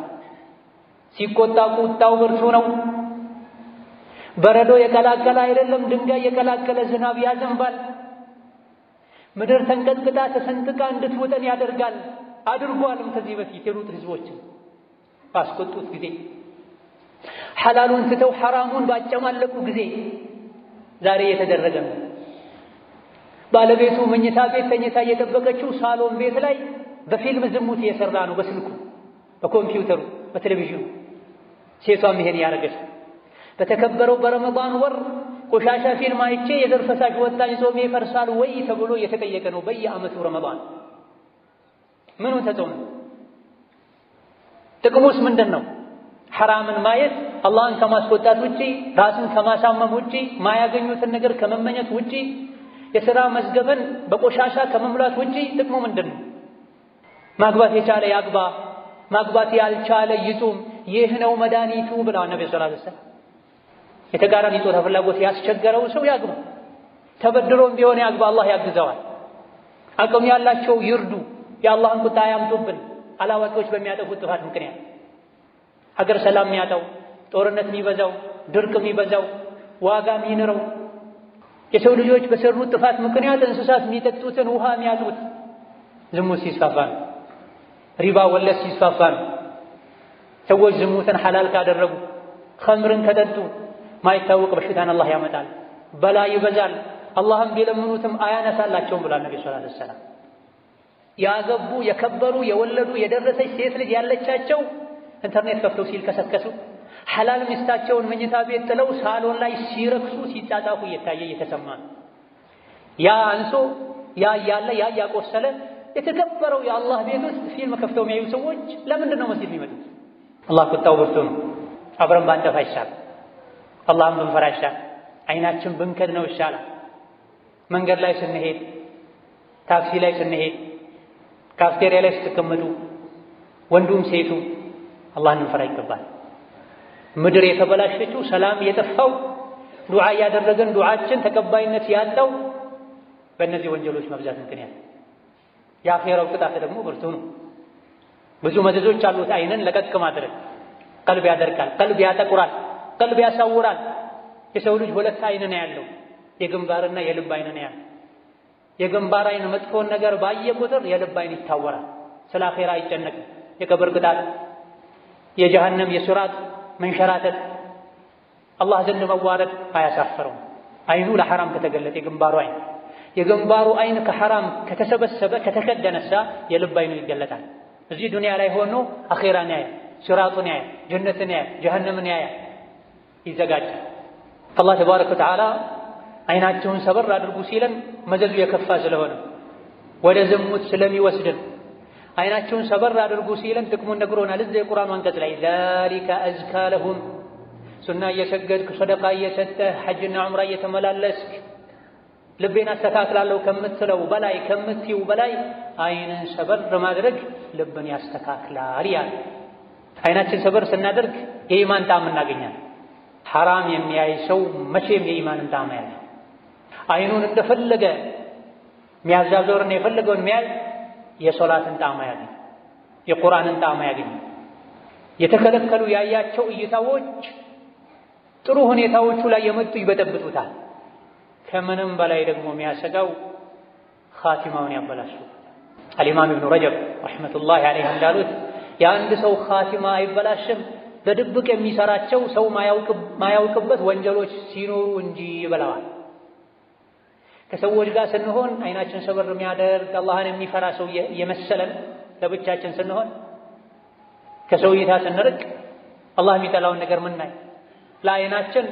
ሲቆጣ ቁጣው ብርቱ ነው። በረዶ የቀላቀለ አይደለም፣ ድንጋይ የቀላቀለ ዝናብ ያዘንባል። ምድር ተንቀጥቅጣ ተሰንጥቃ እንድትውጠን ያደርጋል። አድርጓልም ከዚህ በፊት የሉት ህዝቦችን ባስቆጡት ጊዜ፣ ሐላሉን ትተው ሐራሙን ባጨማለቁ ጊዜ ዛሬ የተደረገ ነው። ባለቤቱ መኝታ ቤት ተኝታ እየጠበቀችው ሳሎን ቤት ላይ በፊልም ዝሙት እየሰራ ነው። በስልኩ፣ በኮምፒውተሩ፣ በቴሌቪዥኑ ሴቷም ይሄን ያረገች። በተከበረው በረመዳን ወር ቆሻሻ ፊልም አይቼ የዘር ፈሳሽ ወጣኝ ጾሜ ይፈርሳል ወይ ተብሎ እየተጠየቀ ነው በየዓመቱ ረመዳን። ምኑ ተጾመ? ጥቅሙስ ምንድን ነው? ሐራምን ማየት አላህን ከማስቆጣት ውጪ ራስን ከማሳመም ውጪ ማያገኙትን ነገር ከመመኘት ውጪ የሥራ መዝገብን በቆሻሻ ከመሙላት ውጪ ጥቅሙ ምንድን ነው? ማግባት የቻለ ያግባ፣ ማግባት ያልቻለ ይጹም። ይህ ነው መድኃኒቱ ብለዋል ነብዩ ሰለላሁ ዐለይሂ ወሰለም። የተቃራኒ ጾታ ፍላጎት ያስቸገረው ሰው ያግባ፣ ተበድሮም ቢሆን ያግባ፣ አላህ ያግዘዋል። አቅም ያላቸው ይርዱ፣ የአላህን ቁጣ ያምጡብን። አላዋቂዎች በሚያጠፉት ጥፋት ምክንያት ሀገር ሰላም የሚያጣው፣ ጦርነት የሚበዛው፣ ድርቅ የሚበዛው፣ ዋጋ የሚንረው፣ የሰው ልጆች በሰሩት ጥፋት ምክንያት እንስሳት የሚጠጡትን ውሃ የሚያጡት ዝሙት ሲስፋፋ ነው። ሪባ ወለድ ሲስፋፋ ነው። ሰዎች ዝሙትን ሐላል ካደረጉ፣ ኸምርን ከጠጡ ማይታወቅ በሽታን አላህ ያመጣል። በላ ይበዛል። አላህም ቢለምኑትም አያነሳላቸውም ብሏል ነብዩ ሰለላሁ ዐለይሂ ወሰለም። ያገቡ የከበሩ የወለዱ የደረሰች ሴት ልጅ ያለቻቸው ኢንተርኔት ከፍተው ሲልከሰከሱ፣ ሐላል ሚስታቸውን መኝታ ቤት ጥለው ሳሎን ላይ ሲረክሱ ሲጣጣፉ እየታየ እየተሰማ ነው። ያ አንሶ ያ ያለ ያ ያቆሰለ የተከበረው የአላህ ቤት ውስጥ ፊልም ከፍተው የሚያዩ ሰዎች ለምንድን ነው መስጂድ የሚመጡት? አላህ ቁጣው ብርቱ ነው። አብረን ባንጠፋ ይሻላል። አላህን ብንፈራ ይሻላል። አይናችን ብንከድ ነው ይሻላል። መንገድ ላይ ስንሄድ፣ ታክሲ ላይ ስንሄድ፣ ካፍቴሪያ ላይ ስትቀመጡ፣ ወንዱም ሴቱ አላህን እንፈራ ይገባል። ምድር የተበላሸችው ሰላም የጠፋው ዱዓ እያደረገን ዱዓችን ተቀባይነት ያጣው በእነዚህ ወንጀሎች መብዛት ምክንያት። የአኼራው ቅጣት ደግሞ ብርቱ ነው። ብዙ መዘዞች አሉት። አይንን ለቀቅ ማድረግ ቀልብ ያደርቃል፣ ቀልብ ያጠቁራል፣ ቀልብ ያሳውራል። የሰው ልጅ ሁለት አይን ነው ያለው፣ የግንባርና የልብ አይን ነው ያለው። የግንባር አይን መጥፎን ነገር ባየ ቁጥር የልብ አይን ይታወራል። ስለ አኼራ አይጨነቅም። የቀብር ቅጣት፣ የጀሃነም የሱራት መንሸራተት፣ አላህ ዘንድ መዋረድ አያሳፍረውም። አይኑ ለሐራም ከተገለጠ የግንባሩ አይን ከሐራም ከተሰበሰበ ከተከደነሳ የልብ አይኑ ይገለጣል። እዚህ ዱንያ ላይ ሆኖ አኼራን ያያል፣ ሲራጡን ያያል፣ ጀነትን ያያል፣ ጀሃነምን ያያል፣ ይዘጋጃል። አላህ ተባረከ ወተዓላ አይናቸውን ሰበር አድርጉ ሲለን መዘዙ የከፋ ስለሆነ ወደ ዝሙት ስለሚወስድን አይናቸውን ሰበር አድርጉ ሲለን ጥቅሙን ነግሮናል። እዚህ የቁርአኑ አንቀጽ ላይ ዛሊከ አዝካ ለሁም፣ ሱና እየሰገድክ ሰደቃ እየሰጠህ ሐጅና ዑምራ እየተመላለስክ ልቤን አስተካክላለሁ ከምትለው በላይ ከምትይው በላይ አይንን ሰበር ማድረግ ልብን ያስተካክላል ያለ። አይናችን ሰበር ስናደርግ የኢማን ጣዕም እናገኛለን። ሐራም የሚያይ ሰው መቼም የኢማንን ጣዕም ያለ አይኑን እንደፈለገ የሚያዛዞርና የፈለገውን የሚያይ የሶላትን ጣዕም ያገኝ፣ የቁርአንን ጣዕም ያገኝ። የተከለከሉ ያያቸው እይታዎች ጥሩ ሁኔታዎቹ ላይ የመጡ ይበጠብጡታል። ከምንም በላይ ደግሞ የሚያሰጋው ኻቲማውን ያበላሹ። አልኢማም ኢብኑ ረጀብ ረሕመቱላሂ ዐለይሂ እንዳሉት የአንድ ሰው ኻቲማ አይበላሽም በድብቅ የሚሰራቸው ሰው ማያውቅበት ወንጀሎች ሲኖሩ እንጂ ብለዋል። ከሰዎች ጋር ስንሆን አይናችን ሰበር የሚያደርግ አላህን የሚፈራ ሰው የመሰለን ለብቻችን ስንሆን፣ ከሰው እይታ ስንርቅ አላህ የሚጠላውን ነገር ምናይ ለአይናችን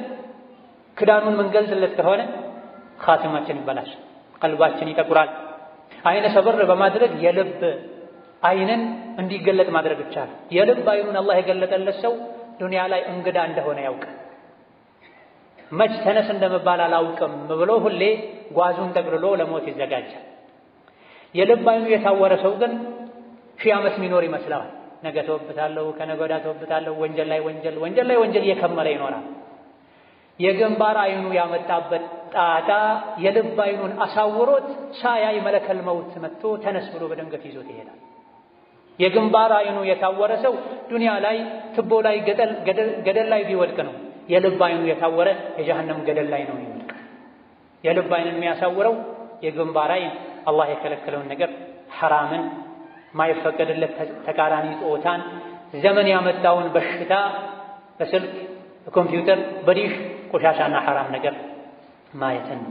ክዳኑን ምንገልጽለት ከሆነ ኻቲማችን ይበላሽ። ቀልባችን ይጠቁራል። አይነ ሰብር በማድረግ የልብ አይንን እንዲገለጥ ማድረግ ይቻላል። የልብ አይኑን አላህ የገለጠለት ሰው ዱንያ ላይ እንግዳ እንደሆነ ያውቃል። መች ተነስ እንደመባል አላውቅም ብሎ ሁሌ ጓዙን ጠቅልሎ ለሞት ይዘጋጃል። የልብ አይኑ የታወረ ሰው ግን 1000 ዓመት ሚኖር ይመስለዋል። ነገ ተወብታለሁ፣ ከነገ ወዲያ ተወብታለሁ፣ ወንጀል ላይ ወንጀል እየከመረ ይኖራል። የግንባር አይኑ ያመጣበት ጣጣ የልብ አይኑን አሳውሮት ሳያይ መለከል መውት መጥቶ ተነስ ብሎ በድንገት ይዞት ይሄዳል። የግንባር አይኑ የታወረ ሰው ዱንያ ላይ ትቦ ላይ ገደል ላይ ቢወድቅ ነው። የልብ አይኑ የታወረ የጀሃነም ገደል ላይ ነው የሚወድቅ። የልብ አይንን የሚያሳውረው የግንባር አይን አላህ የከለከለውን ነገር ሐራምን፣ ማይፈቀድለት ተቃራኒ ጾታን፣ ዘመን ያመጣውን በሽታ በስልክ በኮምፒውተር በዲሽ ቆሻሻና ሐራም ነገር ማየትን።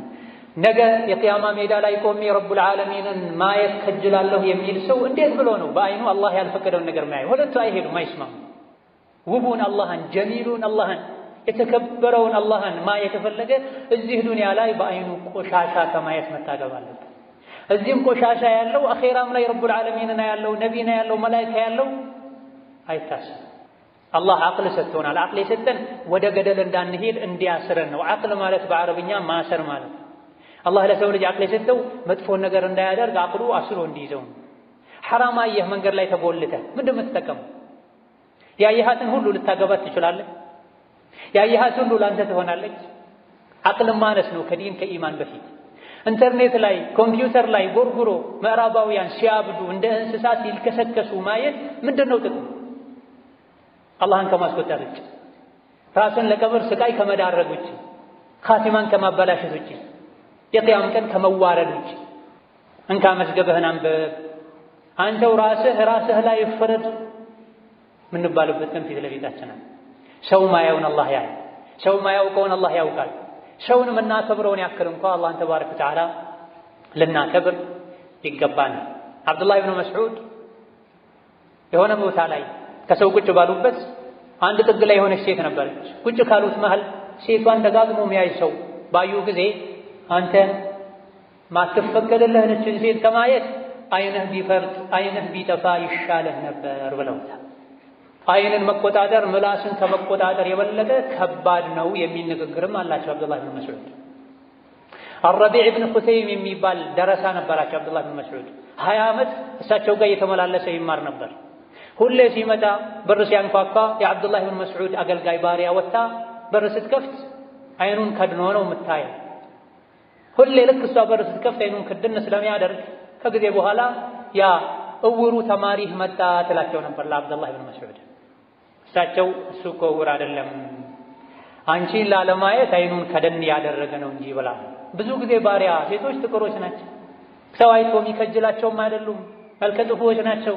ነገ የቂያማ ሜዳ ላይ ቆሜ ረቡል ዓለሚንን ማየት ከጅላለሁ የሚል ሰው እንዴት ብሎ ነው በአይኑ አላህ ያልፈቀደውን ነገር ማየው? ሁለቱ አይሄዱም፣ አይስማሙ። ውቡን አላህን፣ ጀሚሉን አላህን፣ የተከበረውን አላህን ማየት የፈለገ እዚህ ዱንያ ላይ በአይኑ ቆሻሻ ከማየት መታገብ አለበት። እዚህም ቆሻሻ ያለው አኼራም ላይ ረቡል ዓለሚንን ያለው ነቢና ያለው መላኢካ ያለው አይታሰብም። አላህ አቅል ሰጥቶናል። አቅል የሰጠን ወደ ገደል እንዳንሄድ እንዲያስረን ነው። አቅል ማለት በአረብኛ ማሰር ማለት ነው። አላህ ለሰው ልጅ አቅል የሰጠው መጥፎን ነገር እንዳያደርግ አቅሉ አስሮ እንዲይዘው ነው። ሐራም አየህ መንገድ ላይ ተቦልተህ ምንድን የምትጠቀመው? ያየሃትን ሁሉ ልታገባት ትችላለህ? ያየሃት ሁሉ ላንተ ትሆናለች? አቅል ማነስ ነው ከዲን ከኢማን በፊት። ኢንተርኔት ላይ ኮምፒውተር ላይ ጎርጉሮ ምዕራባውያን ሲያብዱ እንደ እንስሳት ሲልከሰከሱ ማየት ምንድን ነው ጥቅሙ? አላህን ከማስቆጣት ውጭ፣ ራስን ለቀብር ስቃይ ከመዳረግ ውጭ፣ ኻቲማን ከማበላሸት ውጭ፣ የቂያም ቀን ከመዋረድ ውጭ። እንካ መዝገብህን አንብብ፣ አንተው ራስህ ላይ ፍረድ ምንባልበት ቀን ፊት ለፊታችን ነው። ሰው ማያውን አላህ ያያል። ሰው ማያውቀውን አላህ ያውቃል። ሰውን የምናከብረውን ያክል እንኳ አላህን ተባረከ ወተዓላ ልናከብር ይገባናል። አብዱላህ ብኑ መስዑድ የሆነ ቦታ ላይ ከሰው ቁጭ ባሉበት አንድ ጥግ ላይ የሆነች ሴት ነበረች። ቁጭ ካሉት መሃል ሴቷን ደጋግሞ የሚያይ ሰው ባዩ ጊዜ አንተ ማትፈቀድልህን እችን ሴት ከማየት አይንህ ቢፈርጥ አይንህ ቢጠፋ ይሻለህ ነበር ብለውታል። አይንን መቆጣጠር ምላስን ከመቆጣጠር የበለጠ ከባድ ነው የሚል ንግግርም አላቸው አብዱላህ ብን መስዑድ። አረቢዕ ብን ኹሰይም የሚባል ደረሳ ነበራቸው አብዱላህ ብን መስዑድ። 20 ዓመት እሳቸው ጋር እየተመላለሰ ይማር ነበር። ሁሌ ሲመጣ በር ሲያንኳኳ የአብዱላህ ብን መስዑድ አገልጋይ ባሪያ ወጣ በር ስትከፍት አይኑን ከድኖ ነው የምታየው። ሁሌ ልክ እሷ በር ስትከፍት አይኑን ክድን ስለሚያደርግ ከጊዜ በኋላ ያ እውሩ ተማሪህ መጣ ትላቸው ነበር ለአብዱላህ ብን መስዑድ። እሳቸው እሱ እኮ እውር አይደለም አንቺን ላለማየት አይኑን ከደን ያደረገ ነው እንጂ ብላ። ብዙ ጊዜ ባሪያ ሴቶች ጥቁሮች ናቸው፣ ሰው አይቶ የሚከጅላቸውም አይደሉም፣ መልከ ጥፉዎች ናቸው።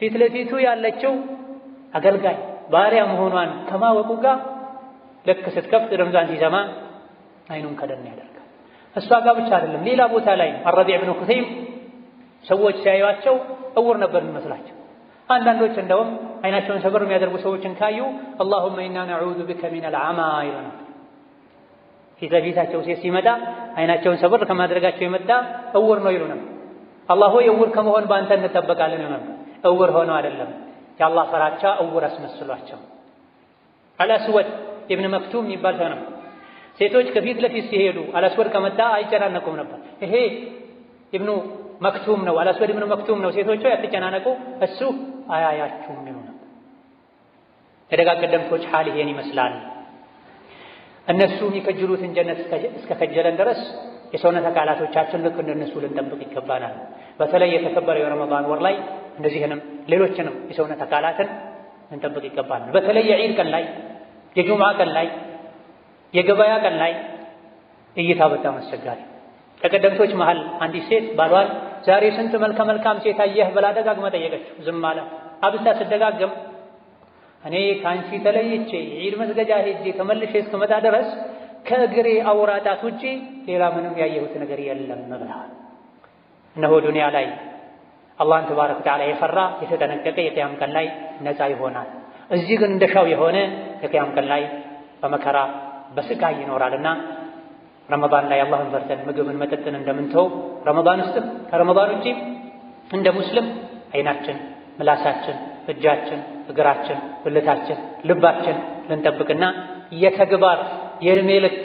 ፊት ለፊቱ ያለችው አገልጋይ ባሪያ መሆኗን ከማወቁ ጋር ልክ ስትከፍት ረምዛን ሲሰማ አይኑን ከደን ያደርጋል። እሷ ጋር ብቻ አይደለም ሌላ ቦታ ላይ አረቢዕ ብን ኹሰይም ሰዎች ሲያዩአቸው እውር ነበር የሚመስላቸው። አንዳንዶች እንደውም አይናቸውን ሰበር የሚያደርጉ ሰዎችን ካዩ አላሁመ ኢና ነዑዙ ቢከ ሚነል ዐማ ይላሉ። ፊት ለፊታቸው ሴት ሲመጣ አይናቸውን ሰበር ከማድረጋቸው የመጣ እውር ነው ይሉ ነበር። አላህ ሆይ እውር ከመሆን በአንተ እንጠበቃለን ይሉ ነበር። እውር ሆነው አይደለም የአላህ ፈራቻ እውር አስመስሏቸው። አልአስወድ ኢብን መክቱም የሚባል ሰው ነው። ሴቶች ከፊት ለፊት ሲሄዱ አልአስወድ ከመጣ አይጨናነቁም ነበር። ይሄ ኢብኑ መክቱም ነው፣ አልአስወድ ኢብኑ መክቱም ነው፣ ሴቶቹ ያትጨናነቁ እሱ አያያችሁም ይሉ ነበር። የደጋግ ቀደምቶች ሐል ይሄን ይመስላል። እነሱ የሚከጅሉትን ጀነት እስከ ከጀለን ድረስ የሰውነት አካላቶቻችን ልክ እንደነሱ ልንጠብቅ ይገባናል። በተለይ የተከበረ የረመዳን ወር ላይ እንደዚህንም ሌሎችንም የሰውነት አካላትን ልንጠብቅ ይገባናል። በተለይ የዒድ ቀን ላይ፣ የጁምዓ ቀን ላይ፣ የገበያ ቀን ላይ እይታ በጣም አስቸጋሪ። ከቀደምቶች መሃል አንዲት ሴት ባሏን ዛሬ ስንት መልከ መልካም ሴት አየህ ብላ ደጋግማ ጠየቀችው። ዝም አለ። አብሳ ስደጋግም እኔ ከአንቺ ተለይቼ ዒድ መስገጃ ሄጄ ተመልሼ እስክመጣ ድረስ ከእግሬ አውራጣት ውጪ ሌላ ምንም ያየሁት ነገር የለም ብለዋል። እነሆ ዱንያ ላይ አላህን ተባረከ ወተዓላ የፈራ የተጠነቀቀ የቂያም ቀን ላይ ነፃ ይሆናል። እዚህ ግን እንደሻው የሆነ የቂያም ቀን ላይ በመከራ በስቃይ ይኖራልና ረመዳን ላይ አላህን ፈርተን ምግብን መጠጥን እንደምንተው ረመዳን ውስጥም ከረመዳን ውጪም እንደ ሙስሊም አይናችን፣ ምላሳችን፣ እጃችን፣ እግራችን፣ ብልታችን፣ ልባችን ልንጠብቅና የተግባር የዕድሜ ልክ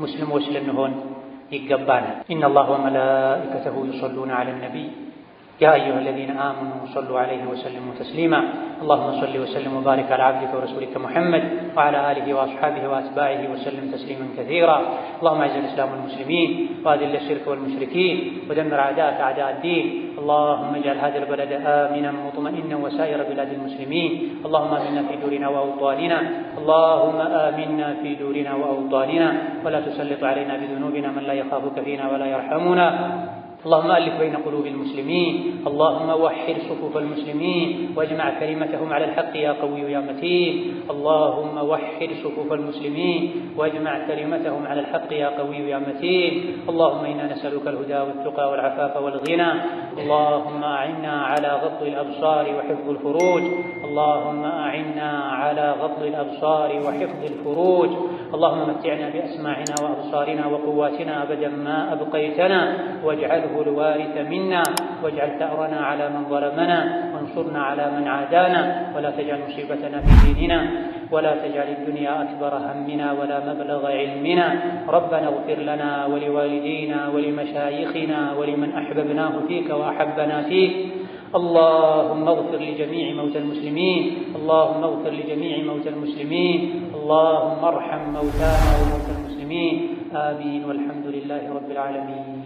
ሙስሊሞች ልንሆን ይገባናል። ኢነላህ ወመላኢከተሁ ዩሰሉነ ዐለን ነቢይ يا أيها الذين آمنوا صلوا عليه وسلموا تسليما اللهم صل وسلم وبارك على عبدك ورسولك محمد وعلى آله وأصحابه وأتباعه وسلم تسليما كثيرا اللهم أعز الإسلام والمسلمين وأذل الشرك والمشركين ودمر أعداءك أعداء الدين اللهم اجعل هذا البلد آمنا مطمئنا وسائر بلاد المسلمين اللهم آمنا في دورنا وأوطاننا اللهم آمنا في دورنا وأوطاننا ولا تسلط علينا بذنوبنا من لا يخافك فينا ولا يرحمنا اللهم ألف بين قلوب المسلمين اللهم وحد صفوف المسلمين واجمع كلمتهم على الحق يا قوي يا متين اللهم وحد صفوف المسلمين واجمع كلمتهم على الحق يا قوي يا متين اللهم إنا نسألك الهدى والتقى والعفاف والغنى اللهم أعنا على غض الأبصار وحفظ الفروج اللهم أعنا على غض الأبصار وحفظ الفروج اللهم متعنا بأسماعنا وأبصارنا وقواتنا أبدا ما أبقيتنا واجعله الوارث منا واجعل ثأرنا على من ظلمنا وانصرنا على من عادانا ولا تجعل مصيبتنا في ديننا ولا تجعل الدنيا أكبر همنا ولا مبلغ علمنا ربنا اغفر لنا ولوالدينا ولمشايخنا ولمن أحببناه فيك وأحبنا فيك اللهم اغفر لجميع موتى المسلمين اللهم اغفر لجميع موتى المسلمين اللهم ارحم موتانا وموتى المسلمين آمين والحمد لله رب العالمين.